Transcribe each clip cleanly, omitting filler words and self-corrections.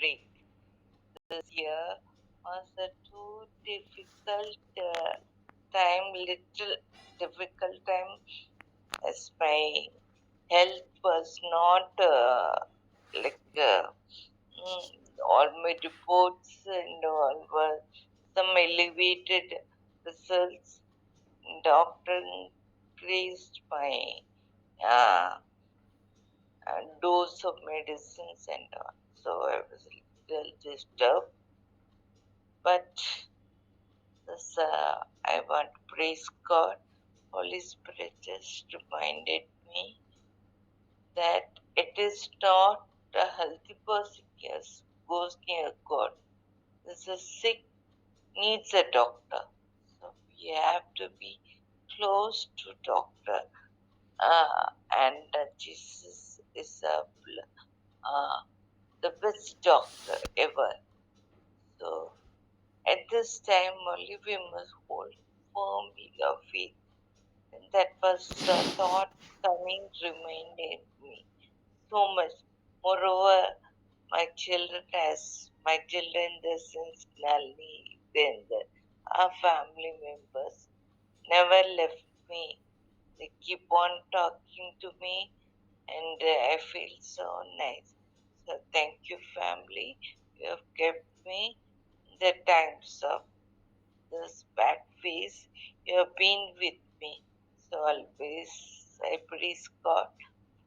break. This year was a too difficult little difficult time, as my health was not like all my reports and all were some elevated results. Doctor increased my uh, dose of medicines and all. So I was a little disturbed. But this, I want to praise God. Holy Spirit just reminded me that it is not a healthy person goes near God. This is sick needs a doctor. So we have to be close to doctor. And Jesus is the best doctor ever. So at this time only we must hold firmly our faith. And that was the thought coming reminded me so much. Moreover, my children, the since Nalini, then our family members never left me. They keep on talking to me, and I feel so nice. So thank you, family. You have kept me in the times of this bad phase. You have been with me. So always I praise God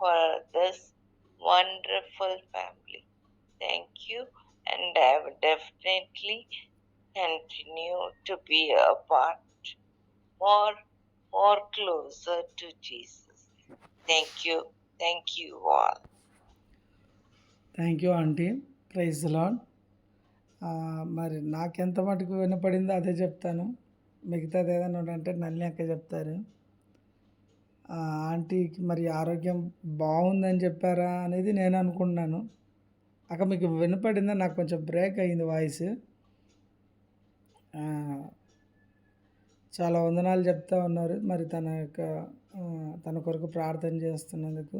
for this wonderful family. Thank you, and I will definitely continue to be a part more, more closer to Jesus. Thank you. Thank you all. Thank you aunty. Praise Lord. మరి నాకెంత మటుకు వినపడిందో అదే చెప్తాను. మిగతాది ఏదైనా ఉందంటే నల్లి అక్క చెప్తారు. ఆంటీకి మరి ఆరోగ్యం బాగుందని చెప్పారా అనేది నేను అనుకుంటున్నాను. అక్క మీకు వినపడిందా? నాకు కొంచెం బ్రేక్ అయింది వాయిస్. చాలా వందనాలు చెప్తా ఉన్నారు. మరి తన కొరకు ప్రార్థన చేస్తున్నందుకు.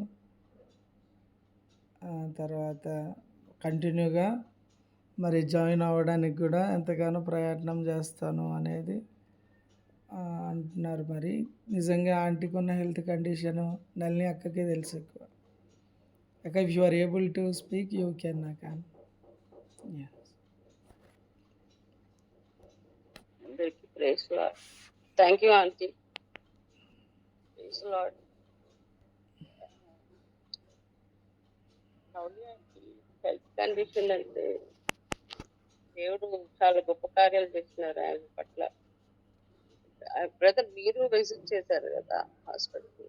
తర్వాత కంటిన్యూగా మరి జాయిన్ అవ్వడానికి కూడా ఎంతగానో ప్రయత్నం చేస్తాను అనేది అంటున్నారు. మరి నిజంగా ఆంటీకి ఉన్న హెల్త్ కండిషను నల్ని అక్కకే తెలుసు ఎక్కువ. అక్క, if you are able to speak you can అక్క. అందరికీ praise Lord. Thank you aunty. Praise Lord. Health condition అంటే దేవుడు చాలా గొప్ప కార్యాలు చేస్తున్నారు ఆయన పట్ల. బ్రదర్, మీరు విజిట్ చేశారు కదా హాస్పిటల్కి?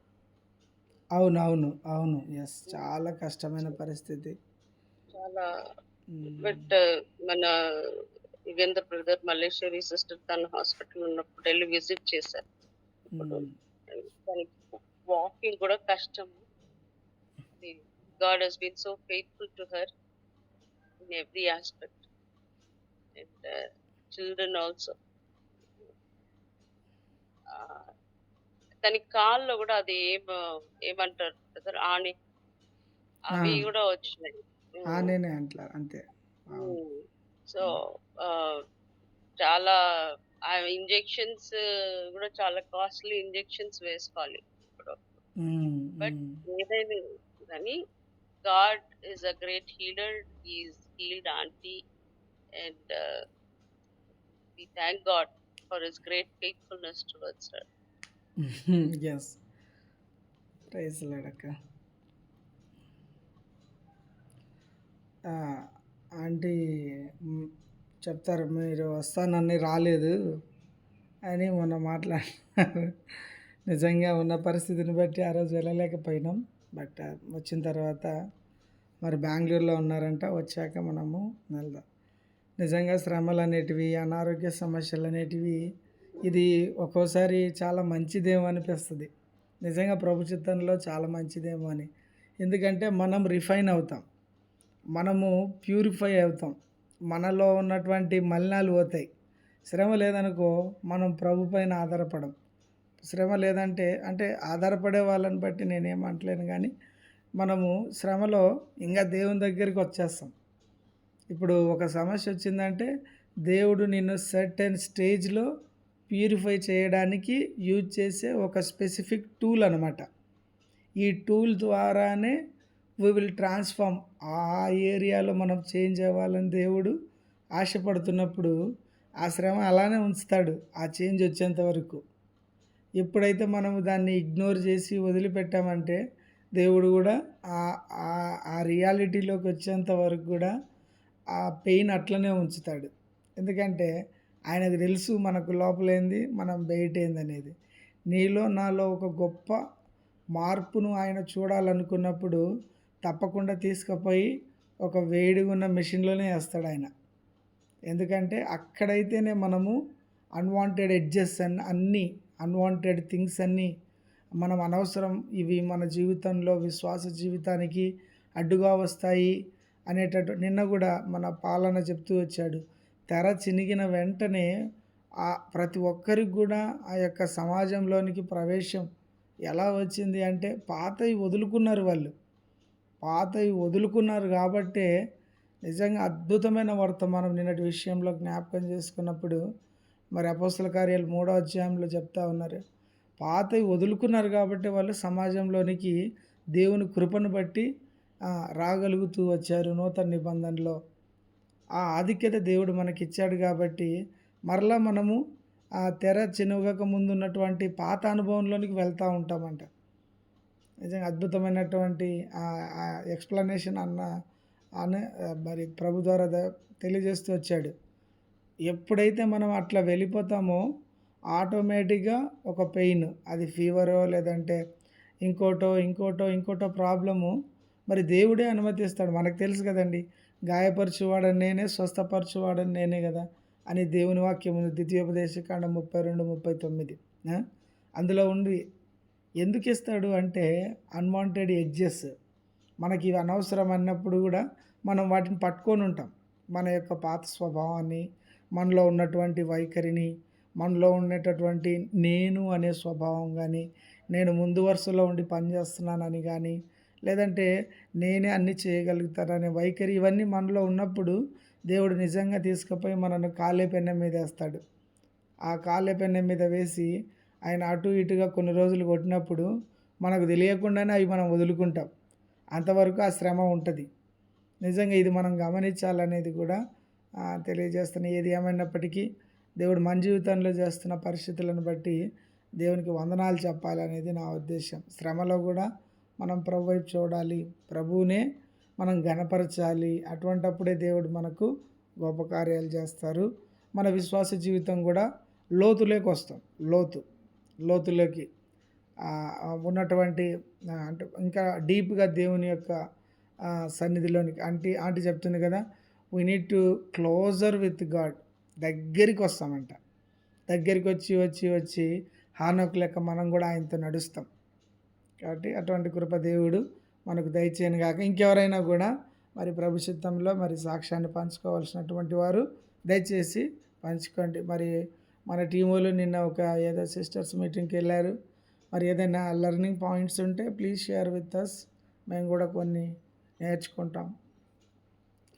అవును. ఎస్, చాలా కష్టమైన పరిస్థితి. చాలా. బట్ మన యుగేంద్ర బ్రదర్, మల్లేశ్వరి సిస్టర్ తన హాస్పిటల్ ఉన్నప్పుడు వెళ్ళి విజిట్ చేశారు. ఇప్పుడు తనకి వాకింగ్ కూడా కష్టం. God has been so faithful to her in every aspect, and children also. తన కాల్లో కూడా అది ఏమంటారు బ్రదర్, అవి కూడా వచ్చినాయి. అంతే. సో చాలా ఇంజెక్షన్స్ కూడా చాలా కాస్ట్లీ ఇంజెక్షన్స్ వేసుకోవాలి ఇప్పుడు. బట్ ఏదైనా కానీ God is a great healer. He's healed auntie, and we thank God for His great faithfulness towards her. Yes. Praise the Lord, akka. Aunty చెప్తారు, మీరు వస్తానని రాలేదు అని మొన్న మాట్లాడినారు. నిజంగా ఉన్న పరిస్థితిని బట్టి ఆ రోజు వెళ్ళలేకపోయినాం. బట్ వచ్చిన తర్వాత మరి బెంగళూరులో ఉన్నారంట. వచ్చాక మనము వెళ్దాం. నిజంగా శ్రమలు అనేటివి, అనారోగ్య సమస్యలు అనేటివి, ఇది ఒక్కోసారి చాలా మంచిదేమో అనిపిస్తుంది. నిజంగా ప్రభు చిత్తంలో చాలా మంచిదేమో అని. ఎందుకంటే మనం రిఫైన్ అవుతాం, మనము ప్యూరిఫై అవుతాం, మనలో ఉన్నటువంటి మలినాలు పోతాయి. శ్రమ లేదనుకో మనం ప్రభు పైన ఆధారపడం. శ్రమ లేదంటే అంటే ఆధారపడే వాళ్ళని బట్టి నేనేమంటలేను, కానీ మనము శ్రమలో ఇంకా దేవుని దగ్గరికి వచ్చేస్తాం. ఇప్పుడు ఒక సమస్య వచ్చిందంటే దేవుడు నిన్ను సర్టెన్ స్టేజ్లో ప్యూరిఫై చేయడానికి యూజ్ చేసే ఒక స్పెసిఫిక్ టూల్ అనమాట. ఈ టూల్ ద్వారానే వీ విల్ ట్రాన్స్ఫార్మ్. ఆ ఏరియాలో మనం చేంజ్ అవ్వాలని దేవుడు ఆశపడుతున్నప్పుడు ఆ శ్రమ అలానే ఉంచుతాడు ఆ చేంజ్ వచ్చేంత వరకు. ఎప్పుడైతే మనం దాన్ని ఇగ్నోర్ చేసి వదిలిపెట్టామంటే దేవుడు కూడా ఆ రియాలిటీలోకి వచ్చేంత వరకు కూడా ఆ పెయిన్ అట్లనే ఉంచుతాడు. ఎందుకంటే ఆయనకు తెలుసు మనకు లోపలేంది, మనం బయటేందనేది. నీలో నాలో ఒక గొప్ప మార్పును ఆయన చూడాలనుకున్నప్పుడు తప్పకుండా తీసుకుపోయి ఒక వేడిగా ఉన్న మెషిన్లోనే వేస్తాడు ఆయన. ఎందుకంటే అక్కడైతేనే మనము అన్వాంటెడ్ ఎడ్జెస్ అన్నీ అన్వాంటెడ్ థింగ్స్ అన్నీ మనం అనవసరం ఇవి మన జీవితంలో విశ్వాస జీవితానికి అడ్డుగా వస్తాయి అనేటట్టు నిన్న కూడా మన పాలన చెప్తూ వచ్చాడు. తెర చినిగిన వెంటనే ప్రతి ఒక్కరికి కూడా ఆ యొక్క సమాజంలోనికి ప్రవేశం ఎలా వచ్చింది అంటే పాతవి వదులుకున్నారు వాళ్ళు. పాతవి వదులుకున్నారు కాబట్టే నిజంగా అద్భుతమైన వర్తమానం నిన్నటి విషయంలో జ్ఞాపకం చేసుకున్నప్పుడు మరి అపోస్తల కార్యాలు 3వ అధ్యాయంలో చెప్తా ఉన్నారు. పాతవి వదులుకున్నారు కాబట్టి వాళ్ళు సమాజంలోనికి దేవుని కృపను బట్టి రాగలుగుతూ వచ్చారు. నూతన నిబంధనలో ఆ ఆధిక్యత దేవుడు మనకిచ్చాడు కాబట్టి మరలా మనము ఆ తెర చినుగక ముందు ఉన్నటువంటి పాత అనుభవంలోనికి వెళ్తూ ఉంటామంట. నిజంగా అద్భుతమైనటువంటి ఎక్స్ప్లెనేషన్ అనే మరి ప్రభు ద్వారా తెలియజేస్తూ వచ్చాడు. ఎప్పుడైతే మనం అట్లా వెళ్ళిపోతామో ఆటోమేటిక్గా ఒక పెయిన్, అది ఫీవరో లేదంటే ఇంకోటో ప్రాబ్లము మరి దేవుడే అనుమతిస్తాడు. మనకు తెలుసు కదండి, గాయపరచువాడని నేనే, స్వస్థపరచువాడని నేనే కదా అని దేవుని వాక్యం ఉంది. ద్వితీయోపదేశకాండం 32:39 అందులో ఉండి ఎందుకు ఇస్తాడు అంటే అన్వాంటెడ్ ఎడ్జెస్ మనకి ఇవి అనవసరం అన్నప్పుడు కూడా మనం వాటిని పట్టుకొని ఉంటాం. మన యొక్క పాత స్వభావాన్ని, మనలో ఉన్నటువంటి వైఖరిని, మనలో ఉండేటటువంటి నేను అనే స్వభావం కానీ, నేను ముందు వరుసలో ఉండి పనిచేస్తున్నానని కానీ, లేదంటే నేనే అన్నీ చేయగలుగుతాననే వైఖరి, ఇవన్నీ మనలో ఉన్నప్పుడు దేవుడు నిజంగా తీసుకుపోయి మనను కాలే పెన్నె మీద వేస్తాడు. ఆ కాలే పెన్నె మీద వేసి ఆయన అటు ఇటుగా కొన్ని రోజులు కొట్టినప్పుడు మనకు తెలియకుండానే అవి మనం వదులుకుంటాం. అంతవరకు ఆ శ్రమ ఉంటుంది. నిజంగా ఇది మనం గమనించాలనేది కూడా తెలియజేస్తున్న. ఏది ఏమైనప్పటికీ దేవుడు మన జీవితంలో చేస్తున్న పరిస్థితులను బట్టి దేవునికి వందనాలు చెప్పాలనేది నా ఉద్దేశం. శ్రమలో కూడా మనం ప్రభు వైపు చూడాలి, ప్రభువునే మనం ఘనపరచాలి. అటువంటప్పుడే దేవుడు మనకు గొప్ప కార్యాలు చేస్తారు. మన విశ్వాస జీవితం కూడా లోతులోకి వస్తాం. లోతులోకి ఉన్నటువంటి అంటే ఇంకా డీప్గా దేవుని యొక్క సన్నిధిలోనికి ఆంటీ చెప్తుంది కదా, we need to closer with God. దగ్గరికి వస్తామంట. దగ్గరికి వచ్చి హానోకు లెక్క మనం కూడా ఆయనతో నడుస్తాం. కాబట్టి అటువంటి కృప దేవుడు మనకు దయచేయను గాక. ఇంకెవరైనా కూడా మరి ప్రభు చిత్తంలో మరి సాక్ష్యాన్ని పంచుకోవాల్సినటువంటి వారు దయచేసి పంచుకోండి. మరి మన టీం వాళ్ళు నిన్న ఒక ఏదో సిస్టర్స్ మీటింగ్కి వెళ్ళారు. మరి ఏదైనా లెర్నింగ్ పాయింట్స్ ఉంటే ప్లీజ్ షేర్ విత్ అస్. మేము కూడా కొన్ని నేర్చుకుంటాం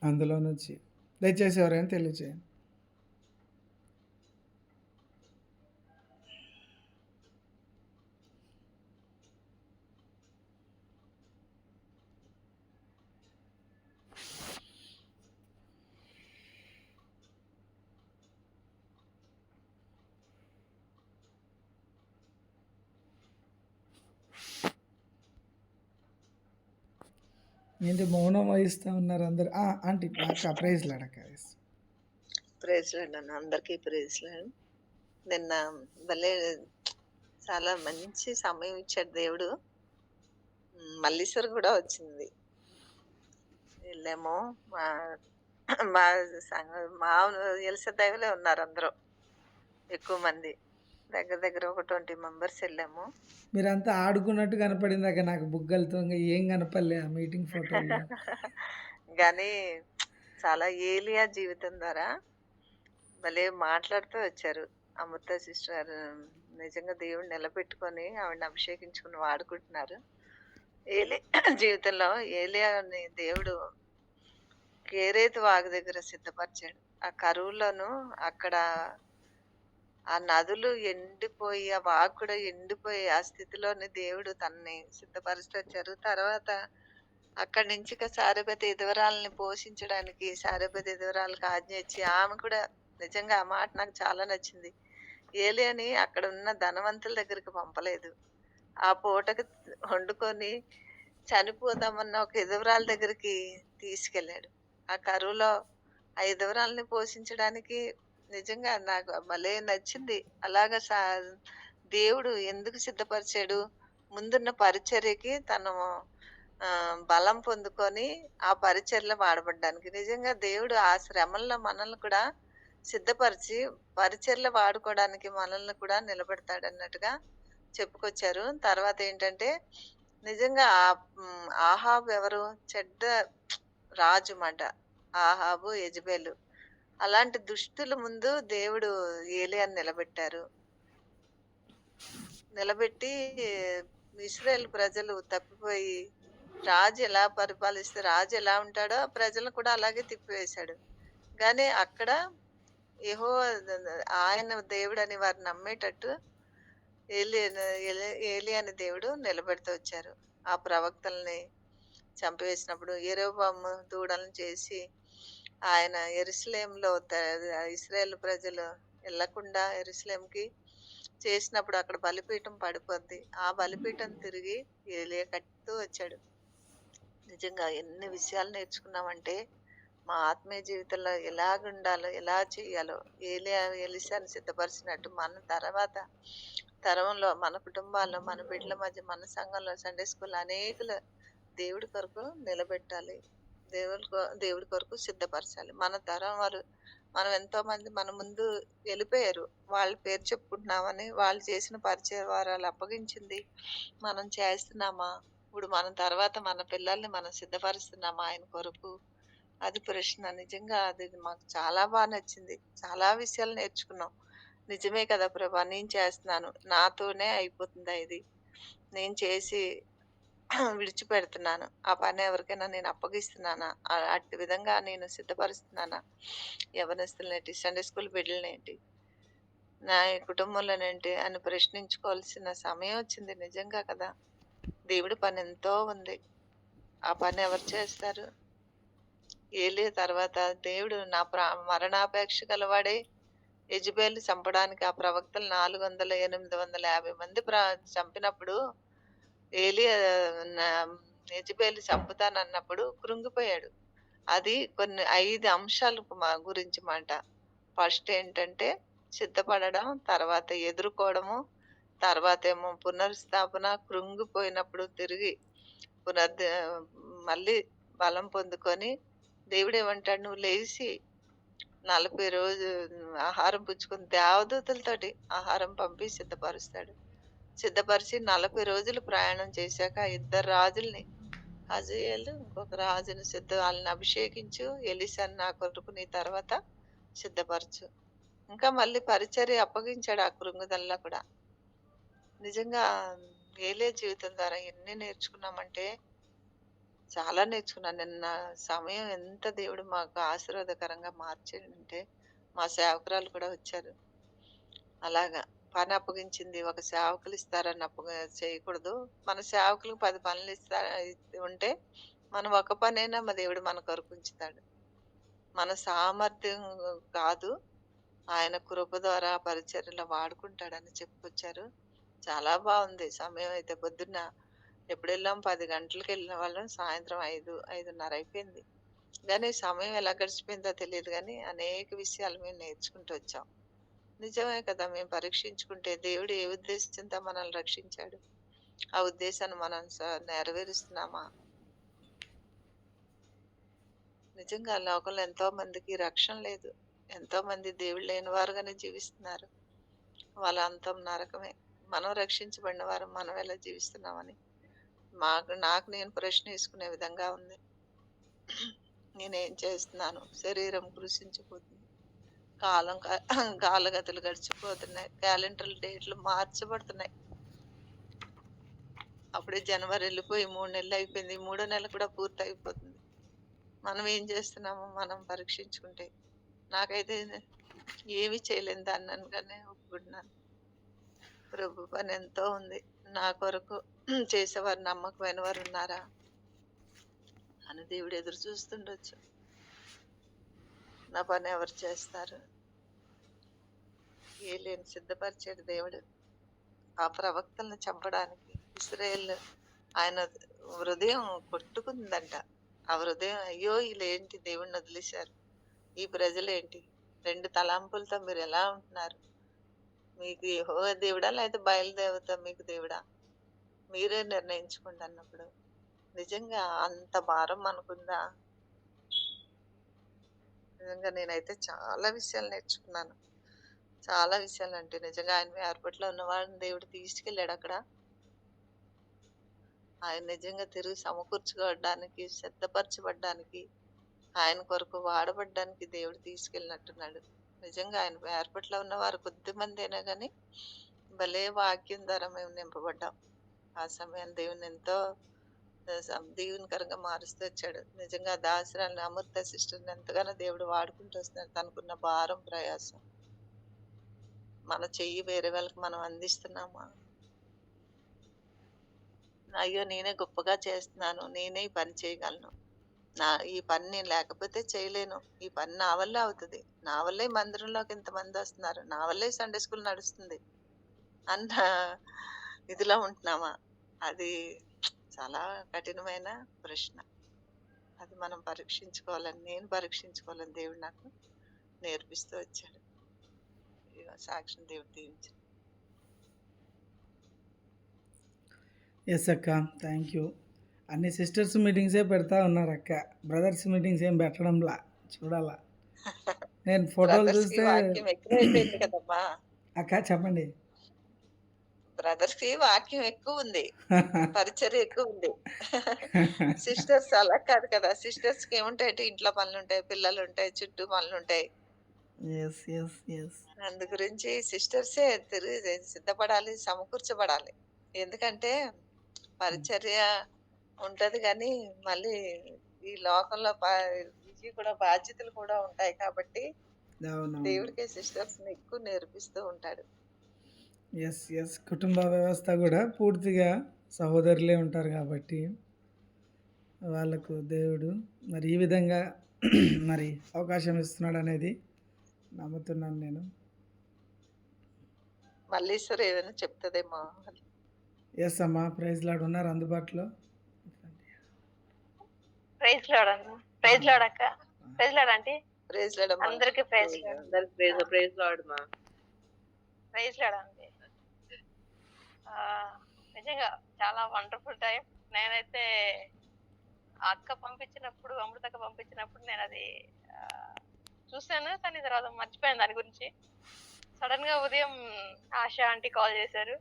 అందులో నుంచి. దయచేసి ఎవరైనా తెలియచేయండి. ఏంటి మౌనం వహిస్తూ ఉన్నారు అందరు? ఆంటీ ప్రైజ్ లాడక. ప్రైజ్ లాడ్ అన్న, అందరికీ ప్రైజ్ లాడ్. నిన్న భలే చాలా మంచి సమయం ఇచ్చాడు దేవుడు. మల్లీశ్వర్ కూడా వచ్చింది. వెళ్ళాము. మా మా ఎలిస దైవలే ఉన్నారు అందరూ, ఎక్కువ మంది, దగ్గర ఒక 20 మెంబర్స్ వెళ్ళాము. మీరంతా ఆడుకున్నట్టు కనపడింది అక్కడ నాకు బుగ్గలతో. ఏం కనపడలే ఆ మీటింగ్ ఫోటోలో. కానీ చాలా ఏలియా జీవితం ద్వారా భలే మాట్లాడుతూ వచ్చారు. అమృత సిస్టర్ నిజంగా దేవుడు నిలబెట్టుకొని ఆవిడని అభిషేకించుకుని వాడుకుంటున్నారు. జీవితంలో ఏలియాని దేవుడు కేరేతు వాగు దగ్గర సిద్ధపరిచాడు. ఆ కరువులోను అక్కడ ఆ నదులు ఎండిపోయి, ఆ వాగు కూడా ఎండిపోయి, ఆ స్థితిలోని దేవుడు తనని సిద్ధపరుస్తూ వచ్చారు. తర్వాత అక్కడి నుంచి ఇక సారెపతి విధవరాలని పోషించడానికి సారెపతి విధవరాలకు ఆజ్ఞ ఇచ్చి, ఆమె కూడా నిజంగా ఆ మాట నాకు చాలా నచ్చింది. ఏలియాని అక్కడ ఉన్న ధనవంతుల దగ్గరికి పంపలేదు. ఆ పూటకి వండుకొని చనిపోదామన్న ఒక విధవరాల దగ్గరికి తీసుకెళ్ళాడు. ఆ కరువులో ఆ విధవరాలని పోషించడానికి నిజంగా నాకు భలే నచ్చింది. అలాగా దేవుడు ఎందుకు సిద్ధపరిచాడు? ముందున్న పరిచర్యకి తను బలం పొందుకొని ఆ పరిచర్యలో వాడబడ్డానికి. నిజంగా దేవుడు ఆ శ్రమల్లో మనల్ని కూడా సిద్ధపరిచి పరిచర్యలో వాడుకోవడానికి మనల్ని కూడా నిలబెడతాడన్నట్టుగా చెప్పుకొచ్చారు. తర్వాత ఏంటంటే నిజంగా ఆహాబు ఎవరు? చెడ్డ రాజు మాట. ఆహాబు, యెజెబెలు. అలాంటి దుష్టుల ముందు దేవుడు ఏలీయాని నిలబెట్టారు. నిలబెట్టి ఇశ్రాయేలు ప్రజలు తప్పిపోయి రాజు ఎలా పరిపాలిస్తే రాజు ఎలా ఉంటాడో ప్రజలను కూడా అలాగే తిప్పివేశాడు. కానీ అక్కడ యెహోవా ఆయన దేవుడని వారు నమ్మేటట్టు ఏలియా అనే దేవుడు నిలబెడుతూ వచ్చారు. ఆ ప్రవక్తల్ని చంపివేసినప్పుడు యెరొబోము దూడలను చేసి ఆయన యెరూషలేములో ఇశ్రాయేల్ ప్రజలు వెళ్లకుండా యెరూషలేంకి చేసినప్పుడు అక్కడ బలిపీఠం పడిపోద్ది. ఆ బలిపీఠం తిరిగి ఏలియా కట్టుతూ వచ్చాడు. నిజంగా ఎన్ని విషయాలు నేర్చుకున్నామంటే మా ఆత్మీయ జీవితంలో ఎలాగుండాలో, ఎలా చేయాలో ఎలీషాని సిద్ధపరిచినట్టు మన తర్వాత తరంలో, మన కుటుంబాల్లో, మన బిడ్డల మధ్య, మన సంఘంలో, సండే స్కూల్ అనేకులు దేవుడి కొరకు నిలబెట్టాలి. దేవుడి కొరకు సిద్ధపరచాలి. మన తరం వారు మనం ఎంతో మంది మన ముందు వెళ్ళిపోయారు. వాళ్ళ పేరు చెప్పుకుంటున్నామని వాళ్ళు చేసిన పరిచయ వారాలు అప్పగించింది మనం చేస్తున్నామా? ఇప్పుడు మనం తర్వాత మన పిల్లల్ని మనం సిద్ధపరుస్తున్నామా ఆయన కొరకు? అది ప్రశ్న. నిజంగా అది మాకు చాలా బాగా నచ్చింది. చాలా విషయాలు నేర్చుకున్నాం. నిజమే కదా ప్రభా, నేను చేస్తున్నాను, నాతోనే అయిపోతుందా ఇది, నేను చేసి విడిచిపెడుతున్నాను, ఆ పని ఎవరికైనా నేను అప్పగిస్తున్నానా, అట్టి విధంగా నేను సిద్ధపరుస్తున్నానా యవనస్తులనేంటి, సండే స్కూల్ బిడ్డలనేంటి, నా కుటుంబంలోనేంటి అని ప్రశ్నించుకోవాల్సిన సమయం వచ్చింది. నిజంగా కదా, దేవుడి పని ఎంతో ఉంది. ఆ పని ఎవరు చేస్తారు? ఏలియా తర్వాత దేవుడు మరణాపేక్ష గలవాడే యెజెబెలు చంపడానికి ఆ ప్రవక్తలు 400, 850 మంది చంపినప్పుడు ఏలియా యెజెబెలు చంపుతానన్నప్పుడు కృంగిపోయాడు. అది కొన్ని 5 అంశాల గురించి మాట. ఫస్ట్ ఏంటంటే సిద్ధపడడం, తర్వాత ఎదుర్కోవడము, తర్వాత ఏమో పునర్స్థాపన, కృంగిపోయినప్పుడు తిరిగి మళ్ళీ బలం పొందుకొని దేవుడు ఏమంటాడు? నువ్వు లేచి 40 రోజు ఆహారం పుచ్చుకుని దేవదూతలతోటి ఆహారం పంపి సిద్ధపరుస్తాడు. సిద్ధపరిచి 40 రోజులు ప్రయాణం చేశాక 2 రాజుల్ని, హజాయేలు ఇంకొక రాజుని వాళ్ళని అభిషేకించు, ఎలీషాని నా కొరకు నీ తర్వాత సిద్ధపరచు. ఇంకా మళ్ళీ పరిచర్య అప్పగించాడు ఆ కృంగుదల్లో కూడా. నిజంగా ఏలియా జీవితం ద్వారా ఎన్ని నేర్చుకున్నామంటే చాలా నేర్చుకున్నాను. నిన్న సమయం ఎంత దేవుడు మాకు ఆశీర్వాదకరంగా మార్చాడంటే మా సేవకురాలు కూడా వచ్చారు. అలాగా పని అప్పగించింది. ఒక సేవకులు ఇస్తారని చేయకూడదు. మన సేవకులకు 10 పనులు ఉంటే మనం ఒక పనైనా మా దేవుడు మన కొరకు ఉంచుతాడు. మన సామర్థ్యం కాదు, ఆయన కృప ద్వారా పరిచర్యలో వాడుకుంటాడని చెప్పుకొచ్చారు. చాలా బాగుంది. సమయం అయితే పొద్దున్న ఎప్పుడు వెళ్ళాం? 10 గంటలకు వెళ్ళిన వాళ్ళం, సాయంత్రం 5:30 అయిపోయింది. కానీ సమయం ఎలా గడిచిపోయిందో తెలియదు. కానీ అనేక విషయాలు మేము నేర్చుకుంటూ వచ్చాం. నిజమే కదా, మేము పరీక్షించుకుంటే దేవుడు ఏ ఉద్దేశంతో మనల్ని రక్షించాడు, ఆ ఉద్దేశాన్ని మనం నెరవేరుస్తున్నామా? నిజంగా లోకంలో ఎంతో మందికి రక్షణ లేదు. ఎంతో మంది దేవుడు లేని వారుగానే జీవిస్తున్నారు. వాళ్ళ అంతం నరకమే. మనం రక్షించబడిన వారు మనం ఎలా జీవిస్తున్నామని నాకు నేను ప్రశ్న వేసుకునే విధంగా ఉంది. నేనేం చేస్తున్నాను? శరీరం కృషించిపోతుంది, కాలగతులు గడిచిపోతున్నాయి, క్యాలెండర్ డేట్లు మార్చబడుతున్నాయి. అప్పుడే జనవరి వెళ్ళిపోయి 3 నెలలు అయిపోయింది. 3వ నెల కూడా పూర్తి అయిపోతుంది. మనం ఏం చేస్తున్నామో మనం పరీక్షించుకుంటే నాకైతే ఏమీ చేయలేని దాన్ని అనగానే ఒప్పుకుంటున్నాను. ప్రభు పని ఎంతో ఉంది. నా కొరకు చేసేవారు నమ్మకమైన వారు ఉన్నారా అని దేవుడు ఎదురు చూస్తుండొచ్చు. నా పని ఎవరు చేస్తారు? ఏలియని సిద్ధపరిచాడు దేవుడు ఆ ప్రవక్తలను చంపడానికి. ఇశ్రాయేల్ ఆయన హృదయం కొట్టుకుందంట. ఆ హృదయం అయ్యో వీళ్ళేంటి దేవుణ్ణి వదిలేశారు, ఈ ప్రజలేంటి 2 తలాంపులతో మీరు ఎలా ఉంటున్నారు, మీకు యెహోవా దేవుడా లేకపోతే బయలుదేవత మీకు దేవుడా, మీరే నిర్ణయించుకోండి అన్నప్పుడు నిజంగా అంత భారం మనకుందా? నిజంగా నేనైతే చాలా విషయాలు నేర్చుకున్నాను. చాలా విషయాలు అంటే నిజంగా ఆయన ఏర్పాట్లో ఉన్న వాళ్ళని దేవుడు తీసుకెళ్ళాడు అక్కడ. ఆయన నిజంగా తిరిగి సమకూర్చుకోవడానికి, సిద్ధపరచబడ్డానికి, ఆయన కొరకు వాడబడ్డానికి దేవుడు తీసుకెళ్ళినట్టున్నాడు. నిజంగా ఆయన ఏర్పాట్లో ఉన్న వారు కొద్ది మంది అయినా కానీ భలే వాక్యం ద్వారా మేము నింపబడ్డాం. ఆ సమయాన్ని దేవుని ఎంతో దీవెనకరంగా మారుస్తూ వచ్చాడు. నిజంగా దాసరాన్ని అమృత సిస్టర్ని ఎంతగానో దేవుడు వాడుకుంటూ వస్తున్నాడు. తనకున్న భారం ప్రయాసం మన చెయ్యి వేరే వాళ్ళకి మనం అందిస్తున్నామా? అయ్యో నేనే గొప్పగా చేస్తున్నాను, నేనే ఈ పని చేయగలను, ఈ పని నేను లేకపోతే చేయలేను, ఈ పని నా వల్లే అవుతుంది, నా వల్లే ఈ మందిరంలోకి ఇంతమంది వస్తున్నారు, నా వల్లే సండే స్కూల్ నడుస్తుంది అన్న ఇదిలో ఉంటున్నామా? అది చాలా కఠినమైన ప్రశ్న. అది మనం పరీక్షించుకోవాలని, నేను పరీక్షించుకోవాలని దేవుడు నాకు నేర్పిస్తూ వచ్చాడు. సాక్ష్యం దేవుడు దీవించాడు. ఎస్ అక్క, థ్యాంక్ యూ. అన్ని సిస్టర్స్ మీటింగ్సే పెడతా ఉన్నారు అక్క, బ్రదర్స్ మీటింగ్స్ ఏం పెట్టడంలా. చూడాలా, నేను ఫోటోలు బ్రదర్స్ కి చూస్తే. వాక్యం ఎక్కువైపోయింది కదమ్మా. అక్క చెప్పండి. బ్రదర్స్ కి వాక్యం ఎక్కువ ఉంది, పరిచర్య ఎక్కువ ఉంది. సిస్టర్స్ అలా కాదు కదా. సిస్టర్స్ కి ఏముంటాయి, ఇంట్లో పనులు ఉంటాయి, పిల్లలు ఉంటాయి, చుట్టూ పనులు ఉంటాయి. ఎస్ ఎస్ ఎస్ అందు గురించి సిస్టర్సే తిరిగి సిద్ధపడాలి, సమకూర్చబడాలి. ఎందుకంటే పరిచర్య ఉంటది కానీ మళ్ళీ ఈ లోకంలో ఇవి కూడా బాధ్యతలు కూడా ఉంటాయి కాబట్టి దేవుడికి సిస్టర్స్ ఎక్కువ నేర్పిస్తూ ఉంటాడు. ఎస్ ఎస్ కుటుంబ వ్యవస్థ కూడా పూర్తిగా సహోదరులే ఉంటారు కాబట్టి వాళ్ళకు దేవుడు మరి ఈ విధంగా మరి అవకాశం ఇస్తున్నాడు అనేది నమ్ముతున్నాను నేను. మల్లీశ్వరి ఏదైనా చెప్తుందేమో. ఎస్ అమ్మా, ప్రైజ్ లాడ్ ఉన్నారు అందుబాటులో. ప్రైజ్ లాడ్ అన్న, ప్రైజ్ లాడ్ అక్క, praise Lord aunty, praise Lord అమ్మా. అందరికి ప్రైజ్ లాడ్, అందరికి ప్రైజ్ లార్డ్ మా. Praise Lord aunty. నిజంగా చాలా వండర్ఫుల్ టైం. నేనైతే ఆ అక్క పంపించినప్పుడు, అమృతక్క పంపించినప్పుడు నేను అది చూశాను, కానీ తర్వాత మర్చిపోయాను దాని గురించి. సడన్ గా ఉదయం ఆశా ఆంటీ కాల్ చేశారు.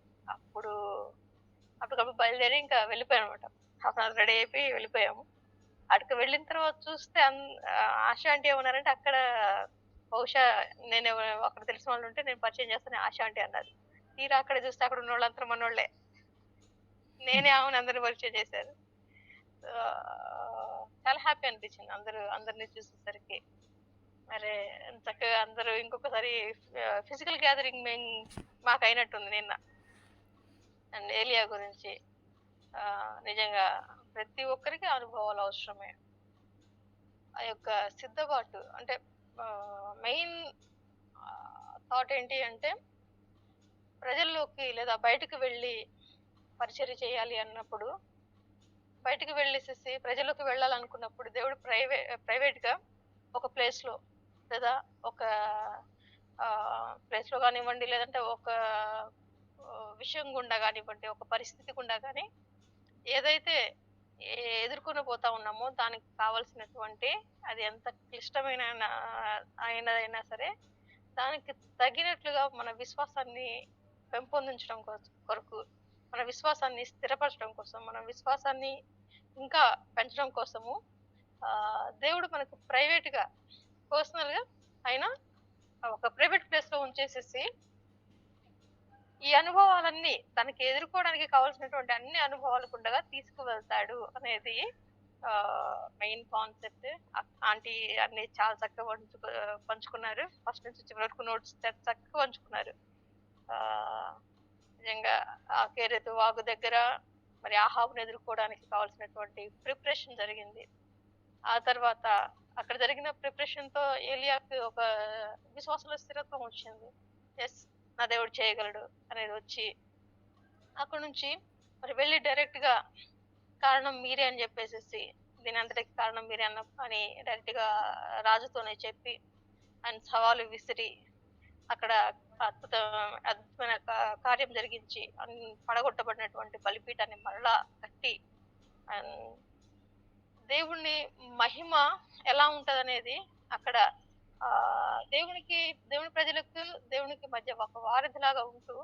అప్పటికప్పుడు బయలుదేరి ఇంకా వెళ్ళిపోయాను అనమాట. హాఫ్ అన్ అవర్ రెడీ అయిపోయి వెళ్ళిపోయాము. అక్కడికి వెళ్ళిన తర్వాత చూస్తే ఆశా ఆంటీ ఏమన్నారంటే, అక్కడ బహుశా నేను అక్కడ తెలిసిన వాళ్ళు ఉంటే నేను పరిచయం చేస్తాను ఆశా ఆంటీ అన్నారు. తీరా అక్కడ చూస్తే అక్కడ ఉన్న వాళ్ళంతా మనోళ్ళే. నేనే ఆమెను అందరిని పరిచయం చేశారు. చాలా హ్యాపీ అనిపించింది అందరినీ చూసేసరికి. మరి చక్కగా అందరూ ఇంకొకసారి ఫిజికల్ గ్యాదరింగ్ మాకు అయినట్టుంది నిన్న. అండ్ ఏలియా గురించి నిజంగా ప్రతి ఒక్కరికి అనుభవాలు అవసరమే. ఆ యొక్క సిద్ధపాటు అంటే మెయిన్ థాట్ ఏంటి అంటే, ప్రజల్లోకి లేదా బయటకు వెళ్ళి పరిచర్య చేయాలి అన్నప్పుడు, బయటకు వెళ్ళేసేసి ప్రజల్లోకి వెళ్ళాలనుకున్నప్పుడు దేవుడు ప్రైవేట్గా ఒక ప్లేస్లో లేదా ఒక ప్లేస్లో కానివ్వండి, లేదంటే ఒక విషయం గుండా కానివ్వండి, ఒక పరిస్థితి గుండా కానీ ఏదైతే ఎదుర్కొని పోతా ఉన్నామో దానికి కావాల్సినటువంటి, అది ఎంత క్లిష్టమైన అయినదైనా సరే, దానికి తగినట్లుగా మన విశ్వాసాన్ని పెంపొందించడం కొరకు, మన విశ్వాసాన్ని స్థిరపరచడం కోసం, మన విశ్వాసాన్ని ఇంకా పెంచడం కోసము దేవుడు మనకు ప్రైవేట్గా, పర్సనల్గా అయినా ఒక ప్రైవేట్ ప్లేస్లో ఉంచేసేసి ఈ అనుభవాలన్నీ తనకి ఎదుర్కోవడానికి కావాల్సినటువంటి అన్ని అనుభవాలు ఉండగా తీసుకువెళ్తాడు అనేది మెయిన్ కాన్సెప్ట్. ఆంటీ అన్ని చాలా చక్కగా పంచుకున్నారు. ఫస్ట్ నుంచి చివరి వరకు నోట్స్ చక్కగా పంచుకున్నారు. ఆ, నిజంగా ఆ కేరెతు వాగు దగ్గర మరి ఆహాబుని ఎదుర్కోవడానికి కావాల్సినటువంటి ప్రిపరేషన్ జరిగింది. ఆ తర్వాత అక్కడ జరిగిన ప్రిపరేషన్ తో ఏలియాకి ఒక విశ్వాసంలో స్థిరత్వం వచ్చింది. ఎస్, నా దేవుడు చేయగలడు అనేది వచ్చి అక్కడ నుంచి మరి వెళ్ళి డైరెక్ట్ గా కారణం మీరే అని చెప్పేసి దీని అంతటికి కారణం మీరే అని డైరెక్ట్ గా రాజుతోనే చెప్పి ఆయన సవాలు విసిరి అక్కడ అద్భుత అద్భుతమైన కార్యం జరిగించి పడగొట్టబడినటువంటి బలిపీఠాన్ని మరలా కట్టి దేవుని మహిమ ఎలా ఉంటదనేది అక్కడ ఆ దేవుని ప్రజలకు దేవునికి మధ్య ఒక వారధిలాగా ఉంటూ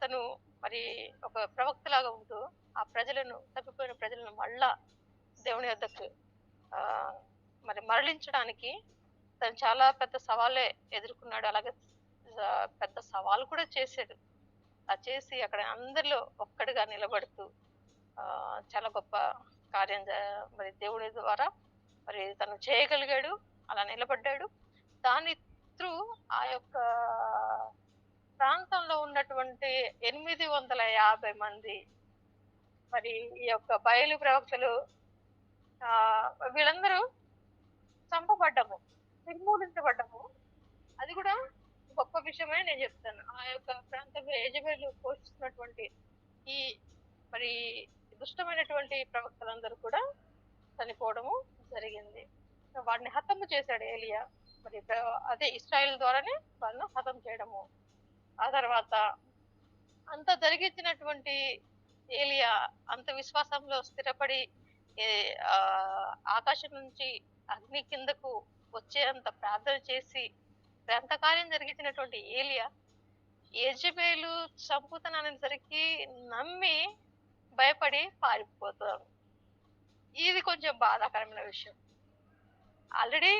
తను మరి ఒక ప్రవక్తలాగా ఉంటూ ఆ ప్రజలను, తప్పిపోయిన ప్రజలను మళ్ళా దేవుని వద్దకు మరి మరలించడానికి తను చాలా పెద్ద సవాలే ఎదుర్కొన్నాడు. అలాగే పెద్ద సవాలు కూడా చేశాడు. చేసి అక్కడ అందరిలో ఒక్కడిగా నిలబడుతూ చాలా గొప్ప కార్యం మరి దేవుని ద్వారా మరి తను చేయగలిగాడు. అలా నిలబడ్డాడు. దాని త్రూ ఆ యొక్క ప్రాంతంలో ఉన్నటువంటి 850 మంది మరి ఈ యొక్క బయలు ప్రవక్తలు వీళ్ళందరూ చంపబడ్డము, నిర్మూలించబడ్డము. అది కూడా గొప్ప విషయమే నేను చెప్తాను. ఆ యొక్క ప్రాంతంలో యెజెబెలు పోషిస్తున్నటువంటి ఈ మరి దుష్టమైనటువంటి ప్రవక్తలందరూ కూడా చనిపోవడము జరిగింది. వాడిని హతము చేశాడు ఏలియా. మరి అదే ఇశ్రాయేల్ ద్వారానే వాళ్ళను హతం చేయడము. ఆ తర్వాత అంత జరిగించినటువంటి ఏలియా అంత విశ్వాసంలో స్థిరపడి ఆకాశం నుంచి అగ్ని కిందకు వచ్చేంత ప్రార్థన చేసి ఎంత కార్యం జరిగించినటువంటి ఏలియా యెజెబెలు చంపుతాననేసరికి నమ్మి భయపడి పారిపోతాడు. ఇది కొంచెం బాధాకరమైన విషయం. ఆల్రెడీ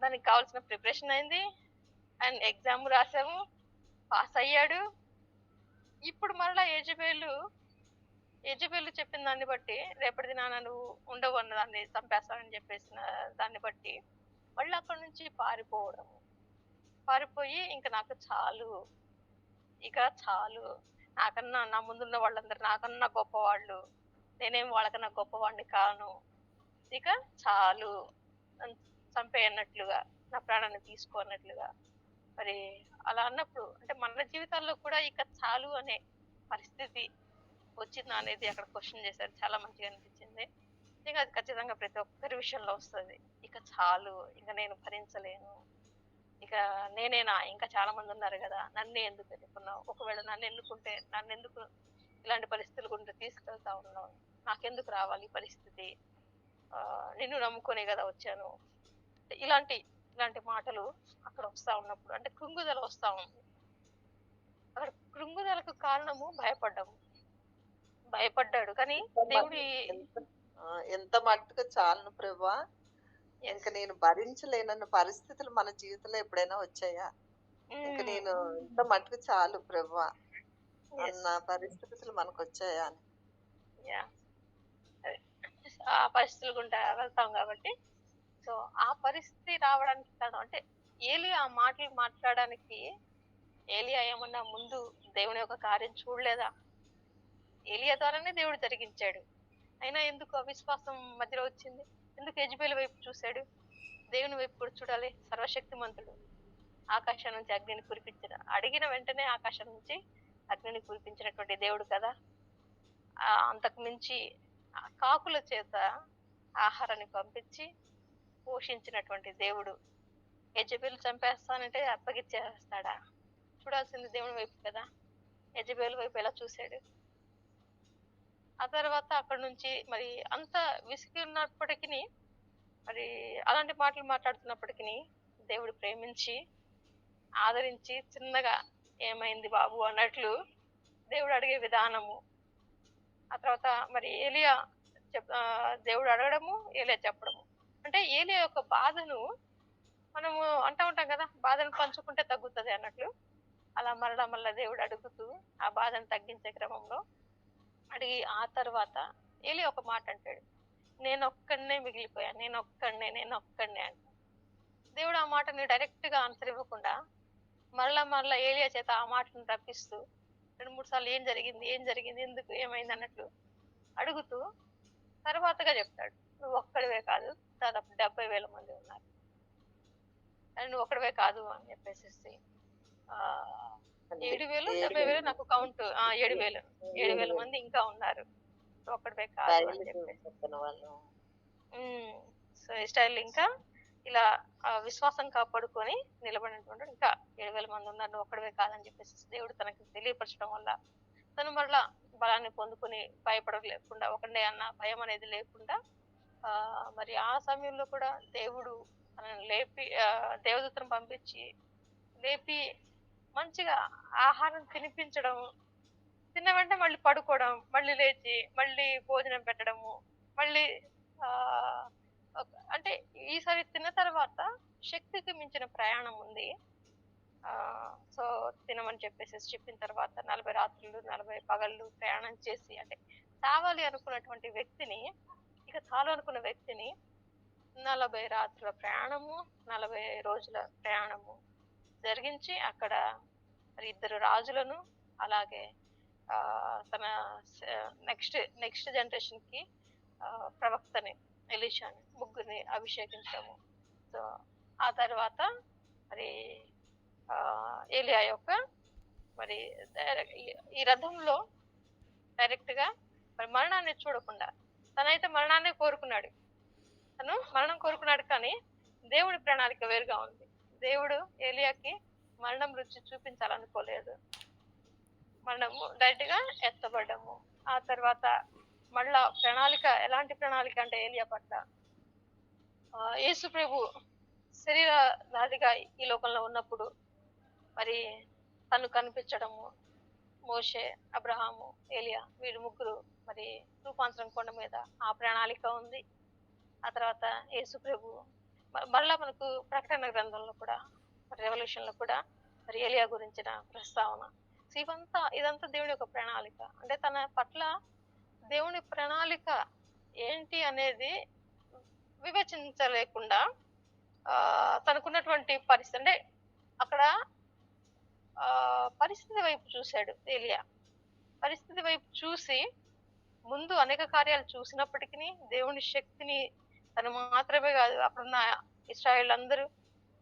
దానికి కావాల్సిన ప్రిపరేషన్ అయింది అండ్ ఎగ్జామ్ రాసాము, పాస్ అయ్యాడు. ఇప్పుడు మరలా యెజెబెలు చెప్పిన దాన్ని బట్టి రేపటి దినాన నువ్వు ఉండవు అన్న దాన్ని చంపేస్తానని చెప్పేసిన దాన్ని బట్టి మళ్ళీ అక్కడి నుంచి పారిపోయి ఇంకా నాకు చాలు, ఇక చాలు, నాకన్నా నా ముందున్న వాళ్ళందరూ నాకన్నా గొప్పవాళ్ళు, నేనేం వాళ్ళకన్నా గొప్పవాడిని కాను, ఇక చాలు, చంపేయన్నట్లుగా, నా ప్రాణాన్ని తీసుకోన్నట్లుగా. మరి అలా అన్నప్పుడు అంటే మన జీవితాల్లో కూడా ఇక చాలు అనే పరిస్థితి వచ్చిందా అనేది అక్కడ క్వశ్చన్ చేశారు. చాలా మంచిగా అనిపించింది. ఇంకా అది ఖచ్చితంగా ప్రతి ఒక్కరి విషయంలో వస్తుంది. ఇక చాలు, ఇంకా నేను భరించలేను, ఇక నేనేనా, ఇంకా చాలా మంది ఉన్నారు కదా, నన్నే ఎందుకు ఎన్నుకున్నావు, ఒకవేళ నన్ను ఎన్నుకుంటే నన్ను ఎందుకు ఇలాంటి పరిస్థితులు గుండా తీసుకెళ్తా ఉన్నావు, నాకెందుకు రావాలి ఈ పరిస్థితి, నిన్ను నమ్ముకునే కదా వచ్చాను. ఇలాంటి మాటలు అక్కడ వస్తా ఉన్నప్పుడు అంటే కృంగుదల వస్తా ఉంది. అక్కడ కృంగుదలకు కారణము భయపడ్డాడు. కానీ దేవుడి ఎంత మట్టుకు చాలును ప్రభా, ఇంకా నేను భరించలేనన్న పరిస్థితులు మన జీవితంలో ఎప్పుడైనా వచ్చాయా? ఇంకా నేను ఇంత మట్టుకు చాలు ప్రభా అన్న పరిస్థితులు మనకు వచ్చాయా అని. ఆ పరిస్థితులు గుండా వెళ్తాం కాబట్టి సో ఆ పరిస్థితి రావడానికి కారణం అంటే ఏలియా ఆ మాటలు మాట్లాడడానికి ఏలియా ఏమన్నా ముందు దేవుని యొక్క కార్యం చూడలేదా? ఏలియా ద్వారానే దేవుడు జరిగించాడు. అయినా ఎందుకు అవిశ్వాసం మధ్యలో వచ్చింది? ఎందుకు యెజెబెలు వైపు చూశాడు? దేవుని వైపు కూడా చూడాలి. సర్వశక్తిమంతుడు ఆకాశం నుంచి అగ్నిని కురిపించిన, అడిగిన వెంటనే ఆకాశం నుంచి అగ్నిని కురిపించినటువంటి దేవుడు కదా. అంతకు మించి కాకుల చేత ఆహారాన్ని పంపించి పోషించినటువంటి దేవుడు యెజెబెలు చంపేస్తానంటే అప్పగిచ్చేస్తాడా? చూడాల్సింది దేవుని వైపు కదా. యెజెబెలు వైపు ఎలా చూశాడు? ఆ తర్వాత అక్కడ నుంచి మరి అంత విసిగి ఉన్నప్పటికీ మరి అలాంటి మాటలు మాట్లాడుతున్నప్పటికీ దేవుడు ప్రేమించి ఆదరించి చిన్నగా ఏమైంది బాబు అన్నట్లు దేవుడు అడిగే విధానము. ఆ తర్వాత మరి ఏలియా దేవుడు అడగడము, ఏలియా చెప్పడము. అంటే ఏలియా యొక్క బాధను మనము అంటూ ఉంటాం కదా, బాధను పంచుకుంటే తగ్గుతుంది అన్నట్లు. అలా మళ్ళా దేవుడు అడుగుతూ ఆ బాధను తగ్గించే క్రమంలో అడిగి ఆ తర్వాత ఏలియా ఒక మాట అంటాడు, నేనొక్కడినే మిగిలిపోయాను, నేనొక్కడినే అంట. దేవుడు ఆ మాటని డైరెక్ట్ గా ఆన్సర్ ఇవ్వకుండా మరలా ఏలియా చేత ఆ మాటను రప్పిస్తూ 2-3 సార్లు ఏం జరిగింది, ఎందుకు, ఏమైంది అన్నట్లు అడుగుతూ తర్వాతగా చెప్తాడు. నువ్వు ఒక్కడివే కాదు, దాదాపు 70,000 మంది ఉన్నారు, అని నువ్వు ఒక్కడివే కాదు అని చెప్పేసి ఆ 7,000 70,000 నాకు కౌంట్ 7,000 మంది ఇంకా ఉన్నారు, నువ్వు ఒక్కడివే కాదు అని చెప్పేసి. చెప్పిన వాళ్ళు సో ఇస్రాయేల్ ఇంకా ఇలా విశ్వాసం కాపాడుకొని నిలబడినటువంటి ఇంకా 7,000 మంది ఉన్నారు, నువ్వు ఒక్కడివే కాదని చెప్పేసి దేవుడు తనకి తెలియపరచడం వల్ల తను మరలా బలాన్ని పొందుకుని భయపడలేకుండా, ఒకటే అన్న భయం అనేది లేకుండా మరి ఆ సమయంలో కూడా దేవుడు తనని లేపి దేవదూతను పంపించి లేపి మంచిగా ఆహారం తినిపించడం, తిన్న వెంటనే మళ్ళీ పడుకోవడం, మళ్ళీ లేచి మళ్ళీ భోజనం పెట్టడము, మళ్ళీ ఆ అంటే ఈసారి తిన్న తర్వాత శక్తికి మించిన ప్రయాణం ఉంది. సో తినమని చెప్పేసి చెప్పిన తర్వాత 40 రాత్రులు 40 పగళ్ళు ప్రయాణం చేసి, అంటే చావాలి అనుకున్నటువంటి వ్యక్తిని, ఇక చాలు అనుకున్న వ్యక్తిని 40 రాత్రుల ప్రయాణము 40 రోజుల ప్రయాణము జరిగించి అక్కడ మరి 2 రాజులను, అలాగే తన నెక్స్ట్ జనరేషన్ కి ప్రవక్తని ఎలీషాని ముగ్గురిని అభిషేకించడము. సో ఆ తర్వాత మరి ఏలియా యొక్క మరి ఈ రథంలో డైరెక్ట్ గా మరి మరణాన్ని చూడకుండా, తనైతే మరణాన్ని కోరుకున్నాడు, తను మరణం కోరుకున్నాడు, కానీ దేవుడి ప్రణాళిక వేరుగా ఉంది. దేవుడు ఏలియాకి మరణం రుచి చూపించాలనుకోలేదు. మనము డైరెక్ట్ గా ఎత్తబడ్డము. ఆ తర్వాత మళ్ళా ప్రణాళిక, ఎలాంటి ప్రణాళిక అంటే ఏలియా పట్ల యేసు ప్రభు శరీరధారిగా ఈ లోకంలో ఉన్నప్పుడు మరి తను కనిపించడము, మోషే, అబ్రహాము, ఏలియా వీరు ముగ్గురు మరి రూపాంతరం కొండ మీద ఆ ప్రణాళిక ఉంది. ఆ తర్వాత యేసు ప్రభు మరలా మనకు ప్రకటన గ్రంథంలో కూడా, రెవల్యూషన్ లో కూడా మరి ఏలియా గురించిన ప్రస్తావన. ఇదంతా దేవుని యొక్క ప్రణాళిక. అంటే తన పట్ల దేవుని ప్రణాళిక ఏంటి అనేది వివేచించలేకుండా తనకున్నటువంటి పరిస్థితి, అంటే అక్కడ పరిస్థితి వైపు చూశాడు ఏలియా. పరిస్థితి వైపు చూసి ముందు అనేక కార్యాలు చూసినప్పటికీ దేవుని శక్తిని తను మాత్రమే కాదు, అక్కడున్న ఇశ్రాయేల్ అందరూ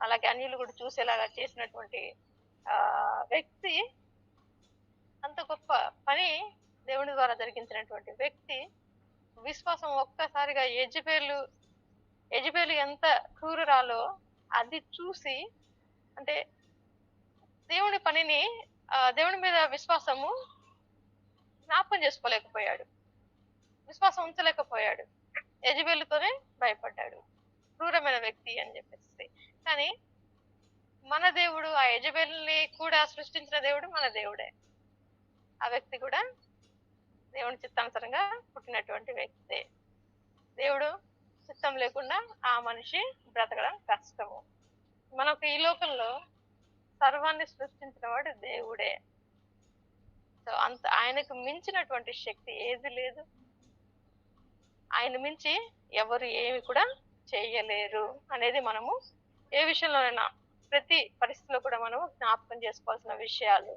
అలాగే అన్యులు కూడా చూసేలాగా చేసినటువంటి వ్యక్తి, అంత గొప్ప పని దేవుని ద్వారా జరిగించినటువంటి వ్యక్తి విశ్వాసం ఒక్కసారిగా యెజబేలు ఎంత క్రూరురాలో అది చూసి, అంటే దేవుని పనిని దేవుని మీద విశ్వాసము జ్ఞాపకం చేసుకోలేకపోయాడు, విశ్వాసం ఉంచలేకపోయాడు, యెజబేలుతోనే భయపడ్డాడు, క్రూరమైన వ్యక్తి అని చెప్పేసి. కానీ మన దేవుడు, ఆ యెజబేలుని కూడా సృష్టించిన దేవుడు మన దేవుడే. ఆ వ్యక్తి కూడా దేవుని చిత్తానుసారంగా పుట్టినటువంటి వ్యక్తే. దేవుడు చిత్తం లేకుండా ఆ మనిషి బ్రతకడం కష్టము. మనకు ఈ లోకంలో సర్వాన్ని సృష్టించిన వాడు దేవుడే. సో ఆయనకు మించినటువంటి శక్తి ఏది లేదు, ఆయన మించి ఎవరు ఏమి కూడా చేయలేరు అనేది మనము ఏ విషయంలోనైనా ప్రతి పరిస్థితిలో కూడా మనము జ్ఞాపకం చేసుకోవాల్సిన విషయాలు.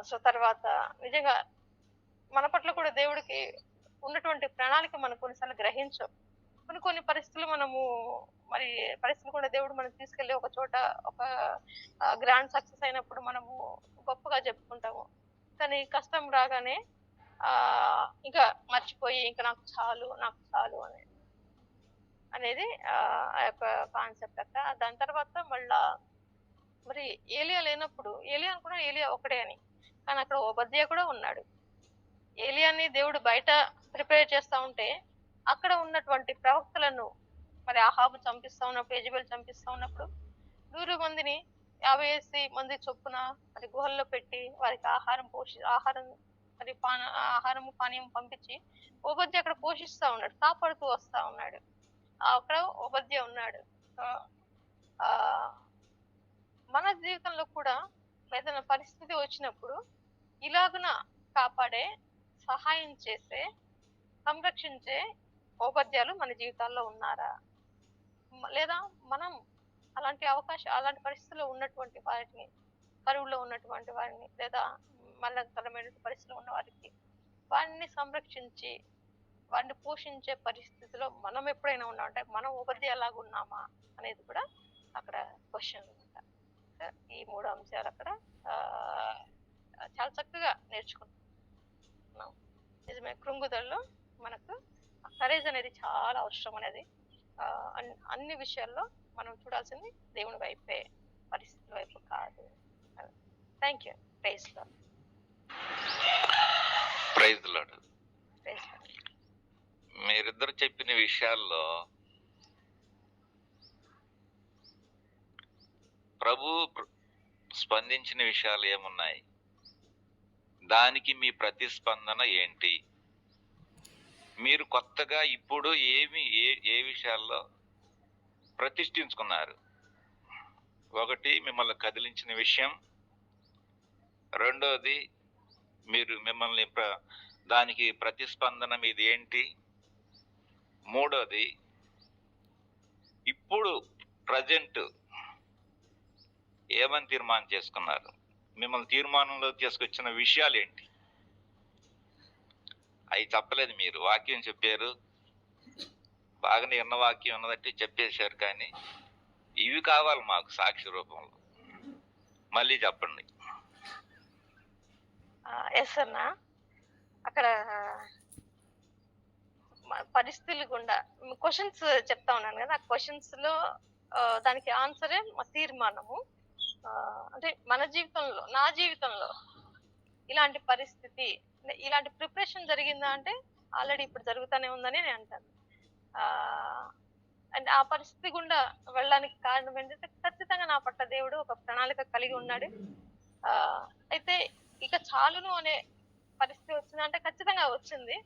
సో తర్వాత నిజంగా మన పట్ల కూడా దేవుడికి ఉన్నటువంటి ప్రణాళిక మనం కొన్నిసార్లు గ్రహించం. కొన్ని పరిస్థితులు మనము మరి పరిస్థితులు కూడా దేవుడు మనం తీసుకెళ్లి ఒక చోట ఒక గ్రాండ్ సక్సెస్ అయినప్పుడు మనము గొప్పగా చెప్పుకుంటాము. కానీ కష్టం రాగానే ఇంకా మర్చిపోయి ఇంకా నాకు చాలు అనేది ఆ యొక్క కాన్సెప్ట్ అక్క. దాని తర్వాత మళ్ళా మరి ఏలియా లేనప్పుడు, ఏలియా అనుకున్నా ఏలియా ఒకటే అని, కానీ అక్కడ ఓబద్యా కూడా ఉన్నాడు. ఏలియాని దేవుడు బయట ప్రిపేర్ చేస్తా ఉంటే అక్కడ ఉన్నటువంటి ప్రవక్తలను మరి ఆహాబు చంపిస్తా ఉన్నప్పుడు, యెజబెల్ చంపిస్తా ఉన్నప్పుడు 100 మందిని 50 మంది చొప్పున మరి గుహల్లో పెట్టి వారికి ఆహారం మరి ఆహారము పానీయం పంపించి ఓబద్య అక్కడ పోషిస్తా ఉన్నాడు, కాపాడుతూ వస్తా ఉన్నాడు. అక్కడ ఓబద్య ఉన్నాడు. మన జీవితంలో కూడా ఏదైనా పరిస్థితి వచ్చినప్పుడు ఇలాగున కాపాడే, సహాయం చేసే, సంరక్షించే ఉపాధ్యాయులు మన జీవితాల్లో ఉన్నారా? లేదా మనం అలాంటి పరిస్థితుల్లో ఉన్నటువంటి వారిని, కరువులో ఉన్నటువంటి వారిని, లేదా మరణకరమైన పరిస్థితిలో ఉన్న వారిని సంరక్షించి వారిని పోషించే పరిస్థితిలో మనం ఎప్పుడైనా ఉన్నాం అంటే మనం ఉపాధ్యాయులాగా ఉన్నామా అనేది కూడా అక్కడ క్వశ్చన్ అనమాట. ఈ 3 అంశాలు అక్కడ ఆ, చాలా చక్కగా నేర్చుకుంటున్నాం. నిజమే, కృంగుదలలో మనకు కరేజ్ అనేది చాలా అవసరం అనేది. ఆ, అన్ని విషయాల్లో మనం చూడాల్సింది దేవుని వైపే, పరిస్థితుల వైపు కాదు. Thank you. Praise Lord. Praise Lord. Praise Lord. మీరిద్దరు చెప్పిన విషయాల్లో ప్రభు స్పందించిన విషయాలు ఏమున్నాయి? దానికి మీ ప్రతిస్పందన ఏంటి? మీరు కొత్తగా ఇప్పుడు ఏ విషయాల్లో ప్రతిష్ఠించుకున్నారు? ఒకటి మిమ్మల్ని కదిలించిన విషయం, రెండోది మీరు మిమ్మల్ని దానికి ప్రతిస్పందన మీది ఏంటి, మూడోది ఇప్పుడు ప్రజెంట్ ఏమని తీర్మానం చేసుకున్నారు? మిమ్మల్ని తీర్మానంలో తీసుకొచ్చిన విషయాలు ఏంటి? అవి చెప్పలేదు. మీరు వాక్యం చెప్పారు, బాగానే ఉన్న వాక్యం ఉన్నదంటే చెప్పేశారు, కానీ ఇవి కావాలి మాకు సాక్షి రూపంలో. మళ్ళీ చెప్పండి. ఎస్ అన్న, అక్కడ పరిస్థితులు గుండా క్వశ్చన్స్ చెప్తా ఉన్నాను కదా, ఆ క్వశ్చన్స్ లో దానికి ఆన్సరే మా తీర్మానము. అంటే మన జీవితంలో, నా జీవితంలో ఇలాంటి పరిస్థితి, ఇలాంటి ప్రిపరేషన్ జరిగిందా అంటే ఆల్రెడీ ఇప్పుడు జరుగుతూనే ఉందని నేను అంటాను. అండ్ ఆ పరిస్థితి గుండా వెళ్ళడానికి కారణం ఏంటంటే ఖచ్చితంగా నా పట్ల దేవుడు ఒక ప్రణాళిక కలిగి ఉన్నాడు. అయితే ఇక చాలును అనే పరిస్థితి వచ్చిందంటే ఖచ్చితంగా వచ్చింది.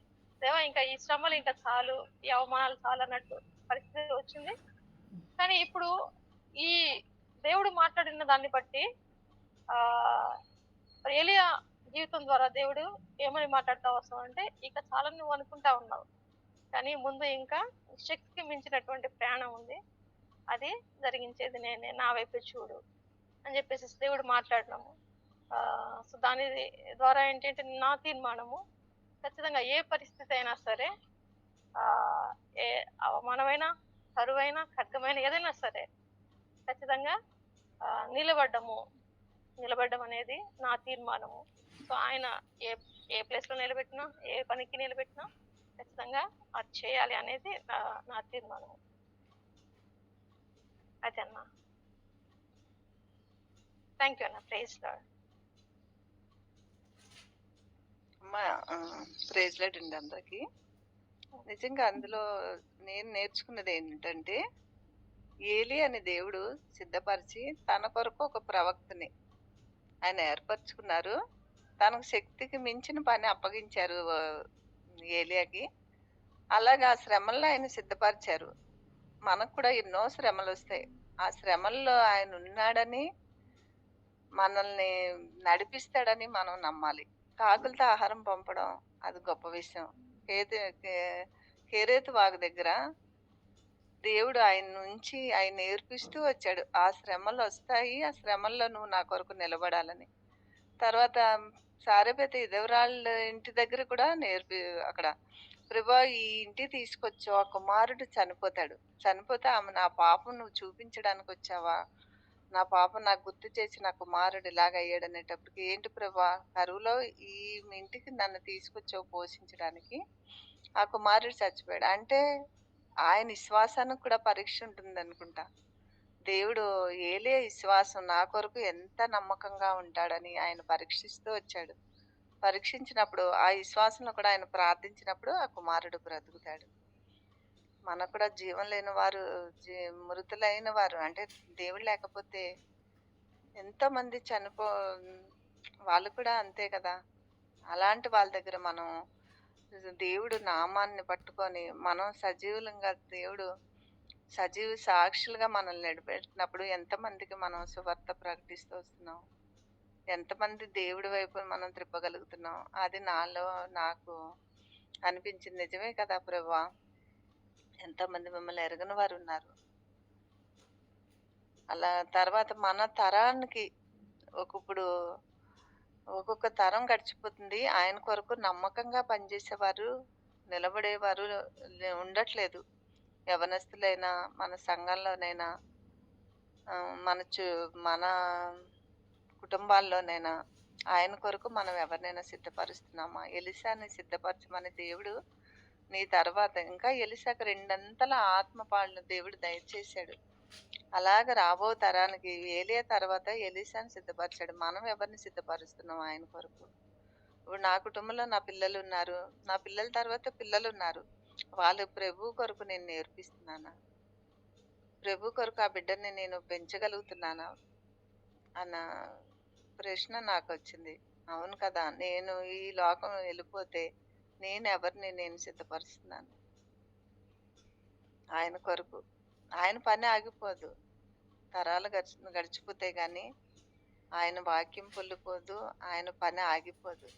దేవా ఇంకా ఈ శ్రమలు ఇంకా చాలు, ఈ అవమానాలు చాలు అన్నట్టు పరిస్థితి వచ్చింది. కానీ ఇప్పుడు ఈ దేవుడు మాట్లాడిన దాన్ని బట్టి ఏలియా జీవితం ద్వారా దేవుడు ఏమని మాట్లాడుతూ వస్తావు అంటే, ఇక చాలా నువ్వు అనుకుంటా ఉన్నావు, కానీ ముందు ఇంకా శక్తికి మించినటువంటి ప్రయాణం ఉంది, అది జరిగించేది నేనే, నా వైపు చూడు అని చెప్పేసి దేవుడు మాట్లాడినాము. సో దాని ద్వారా ఏంటంటే నా తీర్మానము, ఖచ్చితంగా ఏ పరిస్థితి అయినా సరే, ఏ అవమానమైనా, కరువైనా, ఖడ్గమైన ఏదైనా సరే ఖచ్చితంగా నిలబడ్డం అనేది నా తీర్మానము. సో ఆయన ఏ ప్లేస్ లో నిలబెట్టినా, ఏ పనికి నిలబెట్టినా ఖచ్చితంగా అది చేయాలి అనేది నా తీర్మానము. అదే అన్న. థ్యాంక్ యూ అన్న. Praise Lord. అమ్మా, ప్రైజ్ లార్డ్ అండి అందరికి. నిజంగా అందులో నేను నేర్చుకున్నది ఏంటంటే, ఏలి అనే దేవుడు సిద్ధపరిచి తన కొరకు ఒక ప్రవక్తని ఆయన ఏర్పరచుకున్నారు. తనకు శక్తికి మించిన పని అప్పగించారు ఏలియాకి. అలాగా ఆ శ్రమల్లో ఆయన సిద్ధపరిచారు. మనకు కూడా ఎన్నో శ్రమలు వస్తాయి. ఆ శ్రమల్లో ఆయన ఉన్నాడని, మనల్ని నడిపిస్తాడని మనం నమ్మాలి. కాకులతో ఆహారం పంపడం అది గొప్ప విషయం. కేరేతు వాగు దగ్గర దేవుడు ఆయన నేర్పిస్తూ వచ్చాడు. ఆ శ్రమలు వస్తాయి, ఆ శ్రమల్లో నువ్వు నా కొరకు నిలబడాలని. తర్వాత సారెపేత ఇదవరాళ్ళ ఇంటి దగ్గర కూడా అక్కడ ప్రభా ఈ ఇంటికి తీసుకొచ్చు, ఆ కుమారుడు చనిపోతే ఆమె నా పాపం నువ్వు చూపించడానికి వచ్చావా, నా పాపం నాకు గుర్తు చేసి నా కుమారుడు ఇలాగ అయ్యాడు అనేటప్పటికి, ఏంటి ప్రభా కరువులో ఈ ఇంటికి నన్ను తీసుకొచ్చావు పోషించడానికి, ఆ కుమారుడు చచ్చిపోయాడు అంటే ఆయన విశ్వాసానికి కూడా పరీక్ష ఉంటుంది అనుకుంటా. దేవుడు ఏలియా విశ్వాసం నా కొరకు ఎంత నమ్మకంగా ఉంటాడని ఆయన పరీక్షిస్తూ వచ్చాడు. పరీక్షించినప్పుడు ఆ విశ్వాసంలో కూడా ఆయన ప్రార్థించినప్పుడు ఆ కుమారుడు బ్రతుకుతాడు. మనకు కూడా జీవం లేని వారు, మృతులైన వారు అంటే దేవుడు లేకపోతే ఎంతో మంది వాళ్ళు కూడా అంతే కదా. అలాంటి వాళ్ళ దగ్గర మనం దేవుడు నామాన్ని పట్టుకొని మనం సజీవులంగా, దేవుడు సజీవ సాక్షులుగా మనల్ని నడిపెట్టినప్పుడు ఎంతమందికి మనం సువార్త ప్రకటిస్తూ వస్తున్నాం, ఎంతమంది దేవుడి వైపు మనం త్రిప్పగలుగుతున్నాం. అది నాకు అనిపించింది. నిజమే కదా ప్రభా, ఎంతోమంది మిమ్మల్ని ఎరగని వారు ఉన్నారు. అలా తర్వాత మన తరానికి ఇప్పుడు ఒక్కొక్క తరం గడిచిపోతుంది. ఆయన కొరకు నమ్మకంగా పనిచేసేవారు, నిలబడేవారు ఉండట్లేదు. యవనస్తులైనా, మన సంఘంలోనైనా, మన కుటుంబాల్లోనైనా ఆయన కొరకు మనం ఎవరినైనా సిద్ధపరుస్తున్నామా? ఎలీషాని సిద్ధపరచమని దేవుడు నీ తర్వాత ఇంకా ఎలీషాకు 2 అంతల ఆత్మపాలను దేవుడు దయచేశాడు. అలాగ రాబో తరానికి ఏలియా తర్వాత ఎలీషాని సిద్ధపరిచాడు. మనం ఎవరిని సిద్ధపరుస్తున్నాం ఆయన కొరకు? ఇప్పుడు నా కుటుంబంలో నా పిల్లలు ఉన్నారు. నా పిల్లల తర్వాత పిల్లలు ఉన్నారు. వాళ్ళు ప్రభు కొరకు నేను నేర్పిస్తున్నానా? ప్రభు కొరకు ఆ బిడ్డని నేను పెంచగలుగుతున్నానా అన్న ప్రశ్న నాకు వచ్చింది. అవును కదా, నేను ఈ లోకం వెళ్ళిపోతే నేను ఎవరిని నేను సిద్ధపరుస్తున్నాను ఆయన కొరకు? ఆయన పని ఆగిపోదు. తరాలు గడిచిపోతే గాని ఆయన వాక్యం పొల్లిపోదు, ఆయన పని ఆగిపోదు.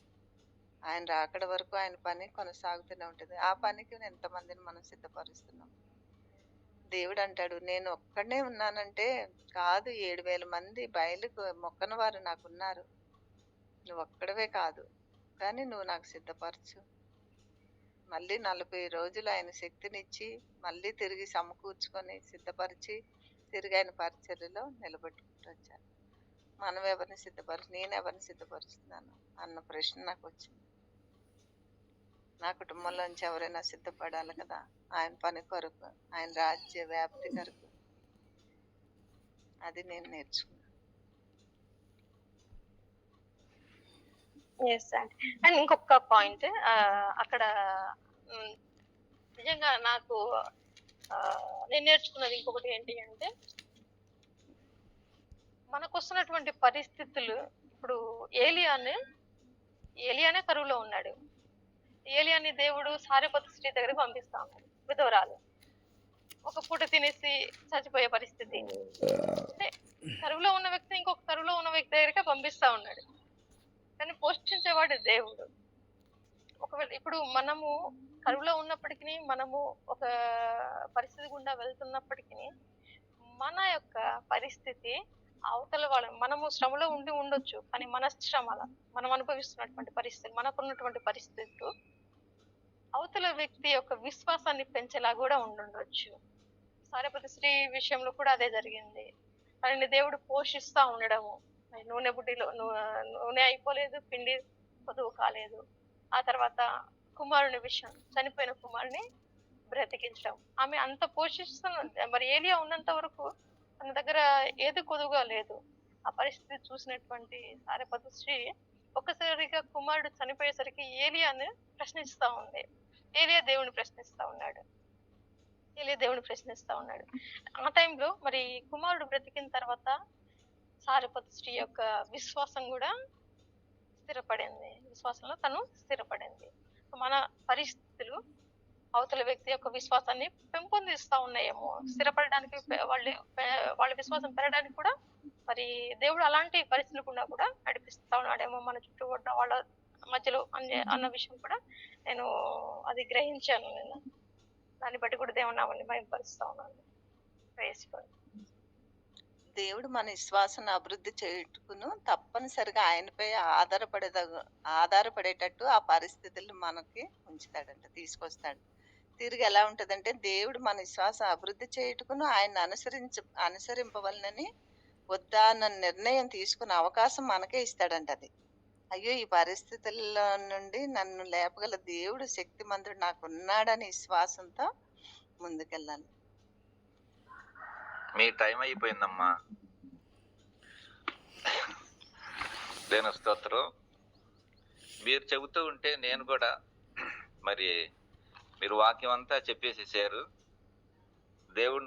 ఆయన రాకడ వరకు ఆయన పని కొనసాగుతూనే ఉంటుంది. ఆ పనికి ఎంతమందిని మనం సిద్ధపరుస్తున్నాం? దేవుడు అంటాడు, నేను ఒక్కడనే ఉన్నానంటే కాదు, 7,000 మంది బయలుకు మొక్కని వారు నాకున్నారు. నువ్వు ఒక్కడవే కాదు, కానీ నువ్వు నాకు సిద్ధపరచు. మళ్ళీ 40 రోజులు ఆయన శక్తినిచ్చి మళ్ళీ తిరిగి సమకూర్చుకొని సిద్ధపరిచి తిరిగి ఆయన పరిచర్యలో నిలబెట్టుకుంటూ వచ్చాను. మనం ఎవరిని నేను ఎవరిని సిద్ధపరుస్తున్నాను అన్న ప్రశ్న నాకు వచ్చింది. నా కుటుంబంలోంచి ఎవరైనా సిద్ధపడాలి కదా ఆయన పని కొరకు, ఆయన రాజ్య వ్యాప్తి కొరకు. అది నేను నేర్చుకున్నాను. ఎస్ అండి. అండ్ ఇంకొక పాయింట్ అక్కడ నిజంగా నాకు నేను నేర్చుకున్నది ఇంకొకటి ఏంటి అంటే, మనకు వస్తున్నటువంటి పరిస్థితులు, ఇప్పుడు ఏలియానే కరువులో ఉన్నాడు. ఏలియాని దేవుడు సారెపతు స్త్రీ దగ్గరికి పంపిస్తా ఉన్నాడు, విధవరాలు. ఒక పూట తినేసి చచ్చిపోయే పరిస్థితి. అంటే కరువులో ఉన్న వ్యక్తి ఇంకొక కరువులో ఉన్న వ్యక్తి దగ్గరికి పంపిస్తా ఉన్నాడు, కానీ పోషించేవాడు దేవుడు. ఒకవేళ ఇప్పుడు మనము కరువులో ఉన్నప్పటికీ, మనము ఒక పరిస్థితి గుండా వెళ్తున్నప్పటికీ, మన యొక్క పరిస్థితి అవతల మనము శ్రమలో ఉండొచ్చు, కానీ మన శ్రమల మనం అనుభవిస్తున్నటువంటి పరిస్థితి, మనకున్నటువంటి పరిస్థితులు అవతల వ్యక్తి యొక్క విశ్వాసాన్ని పెంచేలా కూడా ఉండొచ్చు. సారెపతు స్త్రీ విషయంలో కూడా అదే జరిగింది. తనని దేవుడు పోషిస్తా ఉండడము, నూనె బుడ్డిలో నూనె అయిపోలేదు, పిండి పొదువు కాలేదు. ఆ తర్వాత కుమారుని విషయం, చనిపోయిన కుమారుని బ్రతికించడం. ఆమె అంత పోషిస్తున్న, మరి ఏలియా ఉన్నంత వరకు తన దగ్గర ఏది కొదువుగా లేదు. ఆ పరిస్థితి చూసినటువంటి సారెపతు స్త్రీ ఒక్కసారిగా కుమారుడు చనిపోయేసరికి ఏలియాని ప్రశ్నిస్తా ఉంది. ఏలియా దేవుని ప్రశ్నిస్తా ఉన్నాడు. ఆ టైంలో మరి కుమారుడు బ్రతికిన తర్వాత సారెపతు స్త్రీ యొక్క విశ్వాసం కూడా స్థిరపడింది. విశ్వాసంలో తను స్థిరపడింది. మన పరిస్థితులు అవతల వ్యక్తి యొక్క విశ్వాసాన్ని పెంపొందిస్తా ఉన్నాయేమో, స్థిరపడడానికి వాళ్ళ విశ్వాసం పెరగడానికి కూడా మరి దేవుడు అలాంటి పరిస్థితులు కూడా నడిపిస్తా ఉన్నాడేమో మన చుట్టూ ఉన్న వాళ్ళ మధ్యలో అన్న విషయం కూడా నేను అది గ్రహించాను. నేను దాన్ని బట్టి కూడా దేవుని నామాన్ని మహిమపరుస్తా ఉన్నాను. దేవుడు మన విశ్వాసాన్ని అభివృద్ధి చేయుటకును తప్పనిసరిగా ఆయనపై ఆధారపడేటట్టు ఆ పరిస్థితులు మనకి ఉంచుతాడంట, తీసుకొస్తాడు. తిరిగి ఎలా ఉంటదంటే, దేవుడు మన విశ్వాసం అభివృద్ధి చేయుటకును ఆయన అనుసరింపవలనని వద్దా అన్న నిర్ణయం తీసుకునే అవకాశం మనకే ఇస్తాడంట. అది అయ్యో, ఈ పరిస్థితుల్లో నుండి నన్ను లేపగల దేవుడు శక్తిమంతుడు నాకు ఉన్నాడని విశ్వాసంతో ముందుకెళ్ళాలి. మీ టైం అయిపోయిందమ్మా. దేని స్తోత్రం. మీరు చెబుతూ ఉంటే నేను కూడా మరి మీరు వాక్యం అంతా చెప్పేసేసారు. దేవుడు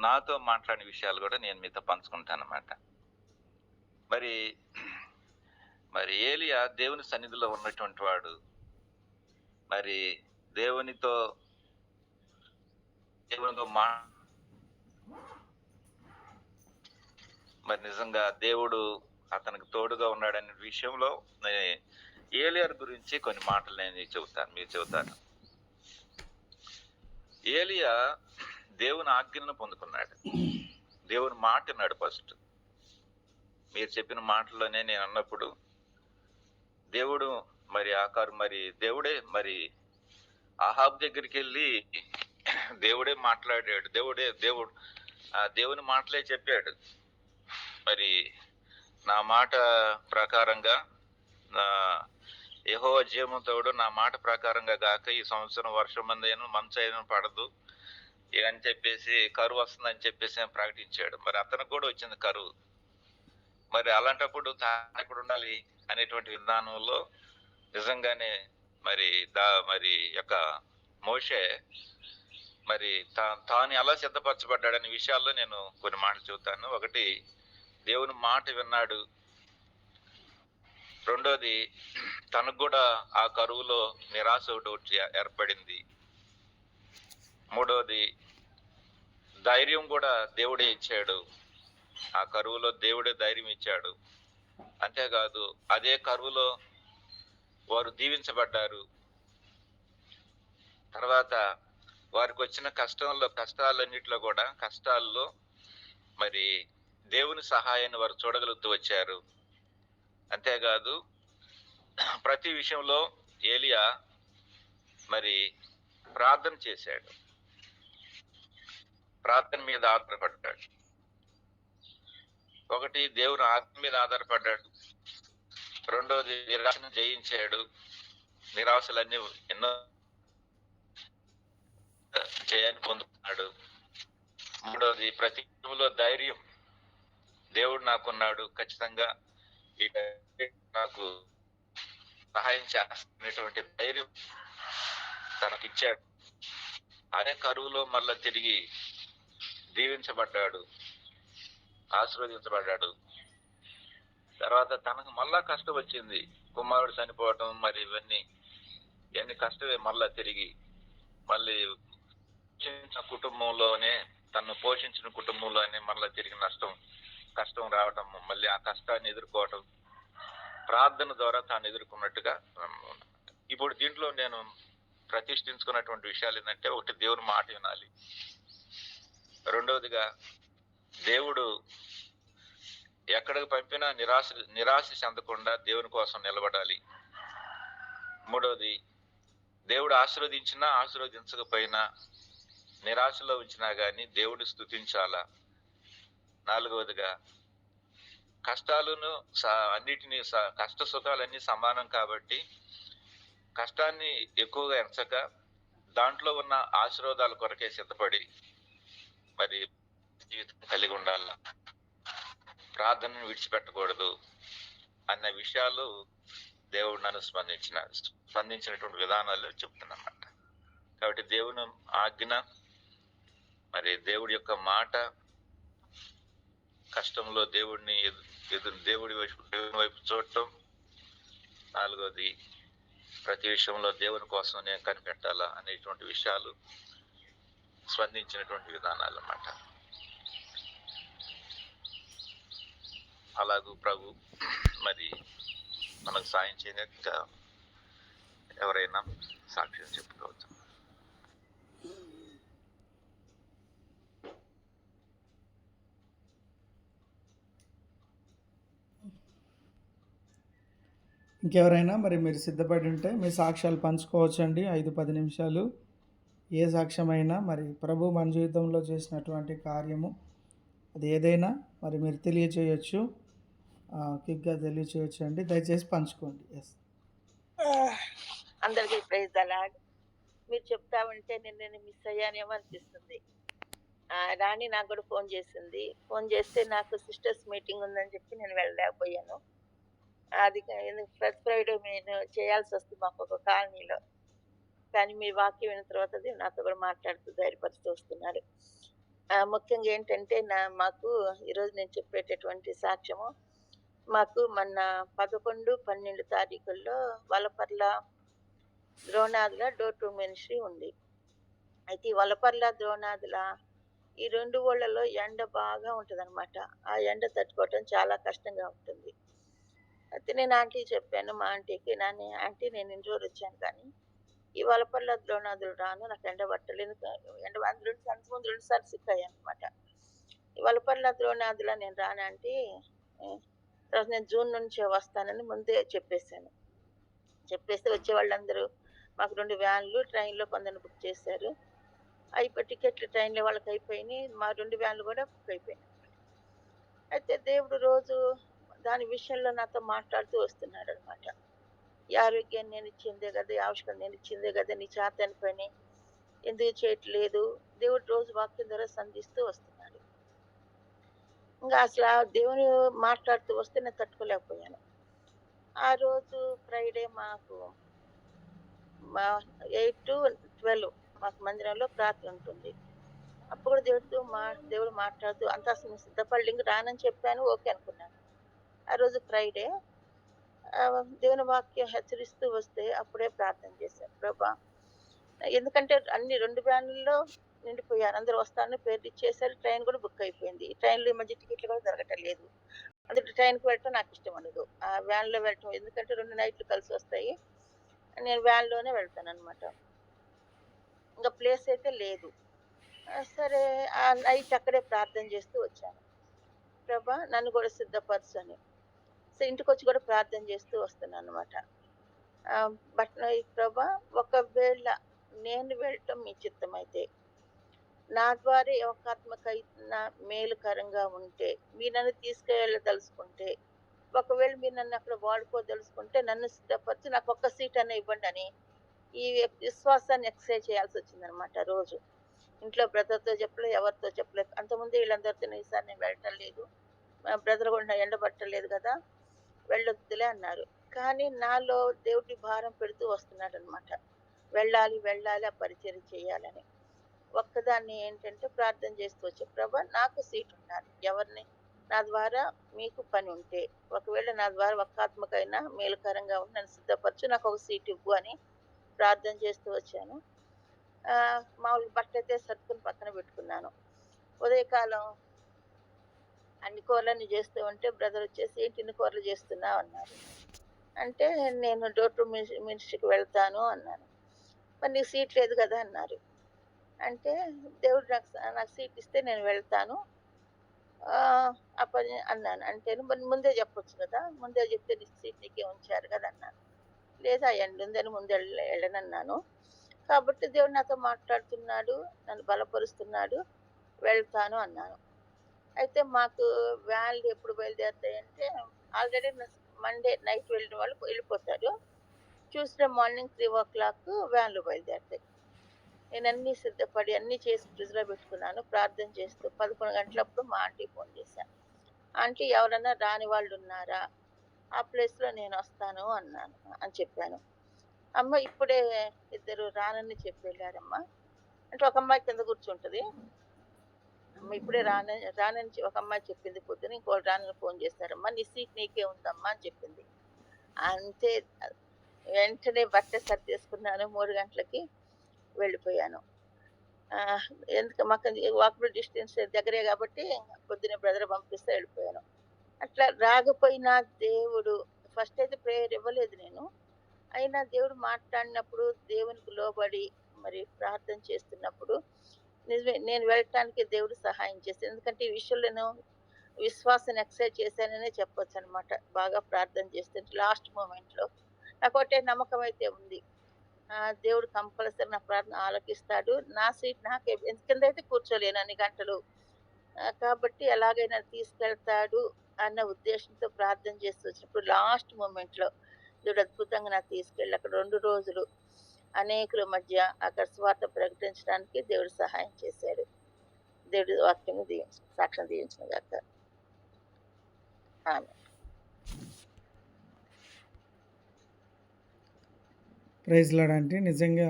నాతో మాట్లాడిన విషయాలు కూడా నేను మీతో పంచుకుంటాను అన్నమాట. మరి ఏలియా దేవుని సన్నిధిలో ఉన్నటువంటి వాడు, మరి దేవునితో మరి నిజంగా దేవుడు అతనికి తోడుగా ఉన్నాడనే విషయంలో ఏలియా గురించి కొన్ని మాటలు నేను చెబుతాను, మీరు చెబుతాను. ఏలియా దేవుని ఆజ్ఞను పొందుకున్నాడు, దేవుని మాట విన్నాడు. ఫస్ట్ మీరు చెప్పిన మాటలోనే నేను అన్నప్పుడు దేవుడు మరి దేవుడే మరి ఆహాబ్ దగ్గరికి వెళ్ళి దేవుడే మాట్లాడాడు, దేవుని మాటలే చెప్పాడు. మరి నా మాట ప్రకారంగా యెహోవా జీవముతోడు నా మాట ప్రకారంగా గాక ఈ సంవత్సరం వర్షం మంచు అయినా పడదు అని చెప్పేసి, కరువు వస్తుందని చెప్పేసి ప్రకటించాడు. మరి అతనికి కూడా వచ్చింది కరువు. మరి అలాంటప్పుడు తాను ఎక్కడ ఉండాలి అనేటువంటి విధానంలో నిజంగానే మరి యొక్క మోషే మరి తాను ఎలా సిద్ధపరచబడ్డాడనే విషయాల్లో నేను కొన్ని మాటలు చెబుతాను. ఒకటి, దేవుని మాట విన్నాడు. రెండోది, తనకు కూడా ఆ కరువులో నిరాశ ఒకటి ఏర్పడింది. మూడోది, ధైర్యం కూడా దేవుడే ఇచ్చాడు. ఆ కరువులో దేవుడే ధైర్యం ఇచ్చాడు. అంతేకాదు అదే కరువులో వారు దీవించబడ్డారు. తర్వాత వారికి వచ్చిన కష్టాల్లో మరి దేవుని సహాయాన్ని వారు చూడగలుగుతూ వచ్చారు. అంతేకాదు ప్రతి విషయంలో ఏలియా మరి ప్రార్థన చేశాడు, ప్రార్థన మీద ఆధారపడ్డాడు. ఒకటి, దేవుని ఆత్మ మీద ఆధారపడ్డాడు. రెండోది, నిరాశను జయించాడు. నిరాశలన్నీ ఎన్నో జయాన్ని పొందుతున్నాడు. మూడోది, ప్రతి విషయంలో ధైర్యం, దేవుడు నాకున్నాడు, ఖచ్చితంగా నాకు సహాయం చేస్తున్నటువంటి ధైర్యం తనకిచ్చాడు. అదే కరువులో మళ్ళా తిరిగి దీవించబడ్డాడు, ఆశీర్వదించబడ్డాడు. తర్వాత తనకు మళ్ళా కష్టం వచ్చింది, కుమారుడు చనిపోవటం, మరి ఇవన్నీ కష్టమే. మళ్ళా తిరిగి తను పోషించిన కుటుంబంలోనే మళ్ళా తిరిగి కష్టం రావటం, మళ్ళీ ఆ కష్టాన్ని ఎదుర్కోవటం ప్రార్థన ద్వారా తాను ఎదుర్కొన్నట్టుగా. ఇప్పుడు దీంట్లో నేను ప్రతిష్ఠించుకున్నటువంటి విషయాలు ఏంటంటే, ఒకటి, దేవుని మాట వినాలి. రెండవదిగా, దేవుడు ఎక్కడికి పంపినా నిరాశ చెందకుండా దేవుని కోసం నిలబడాలి. మూడవది, దేవుడు ఆశీర్వదించినా ఆశీర్వదించకపోయినా నిరాశలో ఉంచినా గాని దేవుడు స్తుతించాలా. నాలుగవదిగా, కష్టాలను అన్నిటినీ కష్ట సుఖాలన్నీ సమానం కాబట్టి కష్టాన్ని ఎక్కువగా ఎంచక దాంట్లో ఉన్న ఆశీర్వాదాల కొరకే సిద్ధపడి మరి జీవితం కలిగి ఉండాల, ప్రార్థనను విడిచిపెట్టకూడదు అన్న విషయాలు దేవుడు నన్ను స్పందించినటువంటి విధానాలు చెప్తున్నమాట. కాబట్టి దేవుని ఆజ్ఞ, మరి దేవుడి యొక్క మాట, కష్టంలో దేవుడి వైపు చూడటం. నాలుగోది, ప్రతి విషయంలో దేవుని కోసం నేను కనిపెట్టాలా అనేటువంటి విషయాలు స్పందించినటువంటి విధానాలు అన్నమాట. అలాగూ ప్రభు మరి మనకు సాయం చేయక ఎవరైనా సాక్ష్యం చెప్పుకోవచ్చు. ఇంకెవరైనా మరి మీరు సిద్ధపడి ఉంటే మీ సాక్ష్యాలు పంచుకోవచ్చు అండి. 5-10 నిమిషాలు ఏ సాక్ష్యమైనా, మరి ప్రభు మన జీవితంలో చేసినటువంటి కార్యము అది ఏదైనా మరి మీరు తెలియచేయచ్చు, క్విక్గా తెలియచేయచ్చు అండి. దయచేసి పంచుకోండి. ఎస్, అందరికీ ప్రైజ్ ద లార్డ్. మీరు చెప్తా ఉంటే నేను మిస్ అయ్యానేమో అనిపిస్తుంది. రాణి నాకు కూడా ఫోన్ చేస్తే నాకు సిస్టర్స్ మీటింగ్ ఉందని చెప్పి నేను వెళ్ళలేకపోయాను. అది ప్రతి ఫ్రైడే నేను చేయాల్సి వస్తుంది మాకు ఒక కాలనీలో. కానీ మీ వాక్యం విన్న తర్వాత నాతో కూడా మాట్లాడుతూ ధైర్యపరుస్తూ వస్తున్నారు. ముఖ్యంగా ఏంటంటే మాకు ఈరోజు నేను చెప్పేటటువంటి సాక్ష్యము, మాకు మొన్న 11-12 తారీఖుల్లో వలపర్ల ద్రోణాదుల డోర్ టు మినిస్ట్రీ ఉంది. అయితే ఈ వలపర్ల ద్రోణాదుల ఈ 2 ఊళ్ళలో ఎండ బాగా ఉంటుంది అనమాట. ఆ ఎండ తట్టుకోవటం చాలా కష్టంగా ఉంటుంది. అయితే నేను ఆంటీ చెప్పాను, మా ఆంటీకి, ఆంటీ నేను ఇన్ని రోజులు వచ్చాను కానీ ఈ వలపర్ల ద్రోణాదులు రాను, నాకు ఎండబట్టలు అందులో అంతకుముందు 2 సార్లు సిక్ అయ్యాననమాట. ఈ వలపర్ల ద్రోణాదుల నేను రానంటే తర్వాత నేను జూన్ నుంచే వస్తానని ముందే చెప్పేసాను. చెప్పేస్తే వచ్చేవాళ్ళందరూ మాకు 2 వ్యాన్లు ట్రైన్‌లో కొందరిని బుక్ చేశారు. టికెట్లు ట్రైన్‌లో వాళ్ళకి అయిపోయినాయి. మా 2 వ్యాన్లు కూడా బుక్ అయిపోయినాయి. అయితే దేవుడు రోజు దాని విషయంలో నాతో మాట్లాడుతూ వస్తున్నాడనమాట. ఈ ఆరోగ్యాన్ని నేను ఇచ్చిందే కదా, ఈ ఆవిష్కరణ నేను ఇచ్చిందే కదా, నీ చేతని పని ఎందుకు చేయట్లేదు? దేవుడు రోజు వాక్యం ద్వారా సంధిస్తూ వస్తున్నాడు. ఇంకా అసలు ఆ దేవుని మాట్లాడుతూ వస్తే నేను తట్టుకోలేకపోయాను. ఆ రోజు ఫ్రైడే మాకు 8-12 మాకు మందిరంలో ప్రార్థన ఉంటుంది. అప్పుడు కూడా దేవుడు మాట్లాడుతూ అంతా అసలు నేను సిద్ధపడలే, ఇంక రానని చెప్పాను, ఓకే అనుకున్నాను. ఆ రోజు ఫ్రైడే దేవుని వాక్యం హెచ్చరిస్తూ వస్తే అప్పుడే ప్రార్థన చేశాను. ప్రభా, ఎందుకంటే అన్ని 2 వ్యాన్లలో నిండిపోయారు, అందరూ వస్తారని పేర్లు ఇచ్చేసారు. ట్రైన్ కూడా బుక్ అయిపోయింది. ట్రైన్లో ఈ మధ్య టికెట్లు కూడా దొరకటం లేదు. అందుకే ట్రైన్కి వెళ్ళటం నాకు ఇష్టం ఉండదు, ఆ వ్యాన్లో వెళ్ళటం. ఎందుకంటే 2 నైట్లు కలిసి వస్తాయి. నేను వ్యాన్లోనే వెళ్తాను అనమాట. ఇంకా ప్లేస్ అయితే లేదు. సరే ఆ నైట్ అక్కడే ప్రార్థన చేస్తూ వచ్చాను. ప్రభా, నన్ను కూడా సిద్ధపరచు అని. సో ఇంటికి వచ్చి కూడా ప్రార్థన చేస్తూ వస్తున్నాను అనమాట. ప్రభా, ఒకవేళ నేను వెళ్ళటం మీ చిత్తమైతే, నా ద్వారా ఒక ఆత్మకైనా మేలుకరంగా ఉంటే, మీరు నన్ను తీసుకెళ్ళదలుచుకుంటే, ఒకవేళ మీరు నన్ను అక్కడ వాడుకోదలుచుకుంటే నన్ను సిద్ధపరిచి నాకు ఒక్క సీట్ అన్న ఇవ్వండి అని ఈ విశ్వాసాన్ని ఎక్సర్సైజ్ చేయాల్సి వచ్చిందనమాట. రోజు ఇంట్లో బ్రదర్తో చెప్పలేదు, ఎవరితో చెప్పలేదు. అంతకుముందు వీళ్ళందరితో ఈసారి నేను వెళ్ళటం లేదు, బ్రదర్ కూడా ఎండబట్టలేదు కదా, వెళ్ళొద్దులే అన్నారు. కానీ నాలో దేవుడి భారం పెడుతూ వస్తున్నాడు అనమాట. వెళ్ళాలి ఆ పరిచర్య చేయాలని. ఒక్కదాన్ని ఏంటంటే ప్రార్థన చేస్తూ వచ్చే, ప్రభా నాకు సీట్ ఉండాలి, ఎవరిని నా ద్వారా మీకు పని ఉంటే, ఒకవేళ నా ద్వారా ఒక్క ఆత్మకైనా మేలుకరంగా ఉండి నన్ను సిద్ధపరచు, నాకు ఒక సీట్ ఇవ్వు అని ప్రార్థన చేస్తూ వచ్చాను. మామూలు బట్టలు అయితే సర్దుకుని పక్కన పెట్టుకున్నాను. ఉదయకాలం అన్ని కూరలన్నీ చేస్తూ ఉంటే బ్రదర్ వచ్చేసి, ఏంటి ఇన్ని కూరలు చేస్తున్నావు అన్నారు. అంటే నేను డోర్ టు మినిస్ట్రీకి వెళ్తాను అన్నాను. మరి నీకు సీట్ లేదు కదా అన్నారు. అంటే దేవుడు నాకు సీట్ ఇస్తే నేను వెళ్తాను ఆ పని అన్నాను. అంటే మరి ముందే చెప్పొచ్చు కదా, ముందే చెప్తే నీకు సీట్ నీకే ఉంచారు కదా అన్నాను. లేదా ఎండ ఉందని ముందు వెళ్ళనన్నాను. కాబట్టి దేవుడు నాతో మాట్లాడుతున్నాడు, నన్ను బలపరుస్తున్నాడు, వెళ్తాను అన్నాను. అయితే మాకు వ్యాన్లు ఎప్పుడు బయలుదేరుతాయంటే, ఆల్రెడీ మండే నైట్ వెళ్ళిన వాళ్ళు వెళ్ళిపోతారు. ట్యూస్డే మార్నింగ్ 3 వ్యాన్లు బయలుదేరుతాయి. నేను అన్నీ సిద్ధపడి అన్నీ చేసి ఫ్రిడ్జ్లో పెట్టుకున్నాను. ప్రార్థన చేస్తూ 11 గంటలప్పుడు మా ఆంటీ ఫోన్ చేశాను. ఆంటీ, ఎవరన్నా రాని వాళ్ళు ఉన్నారా, ఆ ప్లేస్లో నేను వస్తాను అని చెప్పాను. అమ్మ ఇప్పుడే 2 రానని చెప్పి వెళ్ళారమ్మా అంటే, ఒక అమ్మాయి కింద కూర్చుంటుంది. అమ్మ ఇప్పుడే రానని ఒక అమ్మాయి చెప్పింది పొద్దున, ఇంకోటి రానని ఫోన్ చేశారమ్మా, నీ సీట్ నీకే ఉందమ్మా అని చెప్పింది. అంతే, వెంటనే బట్ట సర్దేసుకున్నాను. 3 గంటలకి వెళ్ళిపోయాను. ఎందుకు మాకు వాకబుల్ డిస్టెన్స్ దగ్గరే కాబట్టి పొద్దున్నే బ్రదర్ పంపిస్తే వెళ్ళిపోయాను. అట్లా రాకపోయినా దేవుడు ఫస్ట్ అయితే ప్రేయర్ ఇవ్వలేదు నేను. అయినా దేవుడు మాట్లాడినప్పుడు దేవునికి లోబడి మరి ప్రార్థన చేస్తున్నప్పుడు నిజమే నేను వెళ్ళటానికి దేవుడు సహాయం చేశాను. ఎందుకంటే ఈ విషయంలో నేను విశ్వాసాన్ని ఎక్సర్సైజ్ చేశాననే చెప్పొచ్చు అనమాట. బాగా ప్రార్థన చేస్తుంటే లాస్ట్ మూమెంట్లో నాకు ఒకటే నమ్మకం అయితే ఉంది, దేవుడు కంపల్సరీ నా ప్రార్థన ఆలకిస్తాడు, నా సీట్ నాకే, ఎందుకంటే కూర్చోలేను అన్ని గంటలు, కాబట్టి ఎలాగైనా తీసుకెళ్తాడు అన్న ఉద్దేశంతో ప్రార్థన చేస్తూ వచ్చినప్పుడు లాస్ట్ మూమెంట్లో దేవుడు అద్భుతంగా నాకు తీసుకెళ్ళి అక్కడ 2 రోజులు అనేకుల మధ్య అక్కడ స్వార్థ ప్రకటించడానికి దేవుడు సహాయం చేశాడు. దేవుడి వాక్యం సాక్ష్యం దీవించిన గాక. ఆమె ప్రైజ్ లార్డ్ అంటే నిజంగా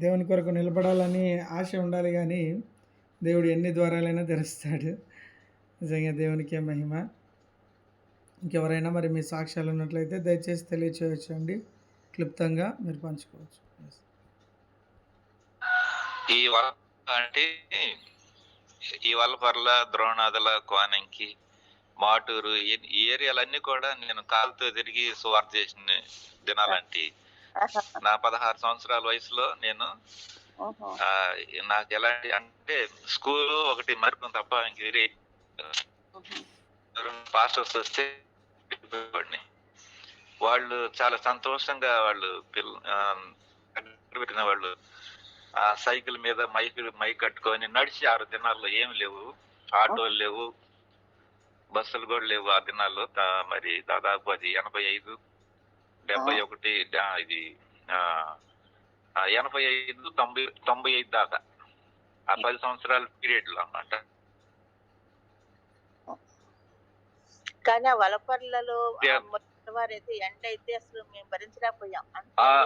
దేవుని కొరకు నిలబడాలని ఆశ ఉండాలి, కానీ దేవుడు ఎన్ని ద్వారాలైనా తెరుస్తాడు. నిజంగా దేవునికే మహిమ. ఇంకెవరైనా మరి మీ సాక్ష్యాలు ఉన్నట్లయితే దయచేసి తెలియచేయచ్చు అండి, క్లుప్తంగా మీరు పంచుకోవచ్చు. ఈ వల్లపర్ల, ద్రోణాదుల, కోనంకి, మాటూరు ఈ ఏరియాలన్నీ కూడా నేను కాలుతో తిరిగి సువార్త చేసిన దినాలంటే ఆహా. నా 16 సంవత్సరాల వయసులో నేను ఓహో. నాకు ఎలాంటి అంటే స్కూలు ఒకటి మరిపోయింది తప్ప ఇంక వేరే పాస్టర్స్ వస్తే వెళ్ళిపోయేవాడిని. వాళ్ళు చాలా సంతోషంగా వాళ్ళు పెట్టిన వాళ్ళు ఆ సైకిల్ మీద మైక్ కట్టుకొని నడిచి 6 దినాల్లో ఏమి లేవు, ఆటోలు లేవు, బస్సులు కూడా లేవు ఆ దినాల్లో. మరి దాదాపు అది 85, 71, ఇది 85, 90, 95 దాకా ఆ 10 సంవత్సరాల పీరియడ్ లో అన్నమాట. కానీ ఆ వలపర్లలో వారైతే ఎండ అయితే అసలు మేము భరించలేకపోయాం.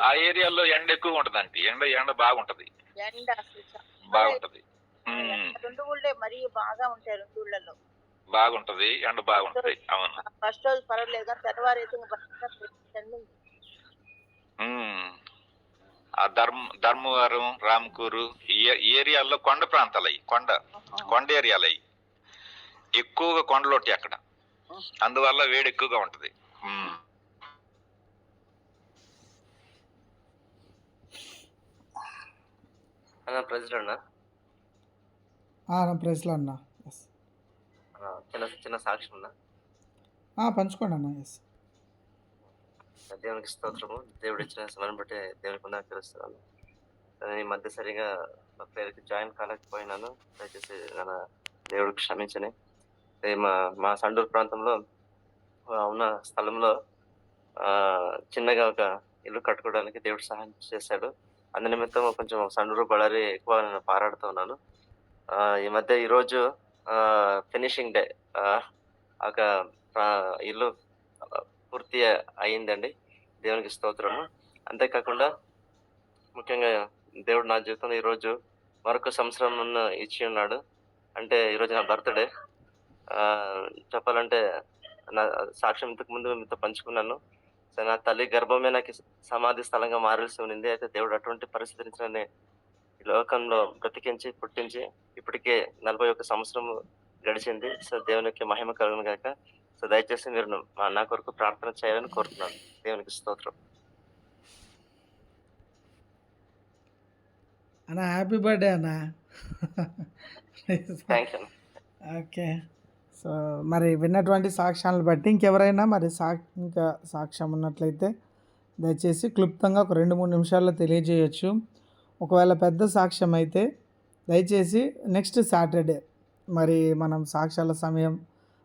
ఆ ఏరియాలో ఎండ ఎక్కువ ఉంటదండి. ఎండ బాగుంటది, ఎండ అసలు బాగుంటది. రెండు ఊళ్ళే మరీ బాగా ఉంటాయి. రెండు ఊళ్ళలో బాగుంటది, ఎండ బాగుంటది. అవును. ఫస్ట్ రోజు పర్వాలేదు కానీ తెల్లవారైతే ఆ ధర్మవరం, రామకూరు ఈ ఏరియాల్లో కొండ ప్రాంతాలు అయ్యి, కొండ ఏరియాలు అయ్యి ఎక్కువగా కొండలు ఉంటాయి అక్కడ. అందువల్ల వేడి ఎక్కువగా ఉంటది. ప్రైజ్లో అన్నా. చిన్న సాక్ష్యం ఉన్నా పంచుకోండి అన్న. ఎస్, దేవునికి స్తోత్రము. దేవుడు ఇచ్చిన సమయం బట్టి దేవునికి తెలుస్తున్నాను. ఈ మధ్య సరిగా నా పేరుకి జాయిన్ కాలేకపోయినాను. దయచేసి నా దేవుడు క్షమించని. మా సండూరు ప్రాంతంలో ఉన్న స్థలంలో చిన్నగా ఒక ఇల్లు కట్టుకోవడానికి దేవుడు సహాయం చేశాడు. అందు నిమిత్తం కొంచెం సండూరు బళ్ళారి ఎక్కువ నేను పారాడుతూ ఉన్నాను. ఈ మధ్య ఈరోజు ఫినిషింగ్ డే, ఒక ఇల్లు పూర్తి అయిందండి. దేవునికి స్తోత్రము. అంతేకాకుండా ముఖ్యంగా దేవుడు నా జీవితంలో ఈరోజు మరొక సంవత్సరం ఇచ్చి ఉన్నాడు. అంటే ఈరోజు నా బర్త్డే. చెప్పాలంటే నా సాక్ష్యం ఇంతకు ముందు మీతో పంచుకున్నాను. నా తల్లి గర్భమే నాకు సమాధి స్థలంగా మారాల్సి ఉంది. అయితే దేవుడు అటువంటి పరిస్థితి నుంచి నన్ను ఈ లోకంలో బ్రతికించి పుట్టించి ఇప్పటికే 41 సంవత్సరం గడిచింది. సో దేవునికి మహిమ కలుగును గాక. సో దయచేసి మీరు నా కొరకు ప్రార్థన చేయాలని కోరుతున్నాను. దేవునికి స్తోత్రం. అన్న హ్యాపీ బర్త్డే అన్న. Thank you. ఓకే. సో మరి విన్నటువంటి సాక్ష్యాలను బట్టి ఇంకెవరైనా మరి ఇంకా సాక్ష్యం ఉన్నట్లయితే దయచేసి క్లుప్తంగా ఒక 2-3 నిమిషాల్లో తెలియజేయచ్చు. ఒకవేళ పెద్ద సాక్ష్యం అయితే దయచేసి నెక్స్ట్ సాటర్డే మరి మనం సాక్ష్యాల సమయం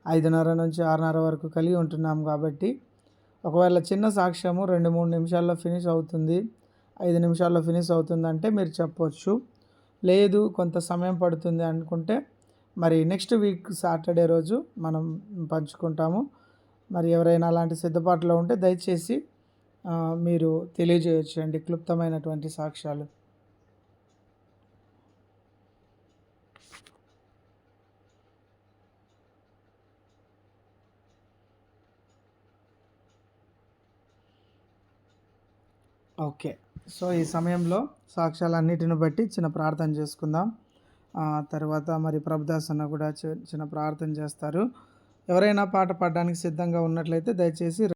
5:30 నుంచి 6:30 వరకు కలిగి ఉంటున్నాం కాబట్టి ఒకవేళ చిన్న సాక్ష్యము 2-3 నిమిషాల్లో ఫినిష్ అవుతుంది, 5 నిమిషాల్లో ఫినిష్ అవుతుందంటే మీరు చెప్పవచ్చు. లేదు కొంత సమయం పడుతుంది అనుకుంటే మరి నెక్స్ట్ వీక్ సాటర్డే రోజు మనం పంచుకుంటాము. మరి ఎవరైనా అలాంటి సిద్ధపాటులో ఉంటే దయచేసి మీరు తెలియజేయచ్చు అండి క్లుప్తమైనటువంటి సాక్ష్యాలు. ఓకే. సో ఈ సమయంలో సాక్ష్యాలన్నిటిని బట్టి చిన్న ప్రార్థన చేసుకుందాం. తర్వాత మరి ప్రభుదాస్ అన్న కూడా చిన్న ప్రార్థన చేస్తారు. ఎవరైనా పాట పాడడానికి సిద్ధంగా ఉన్నట్లయితే దయచేసి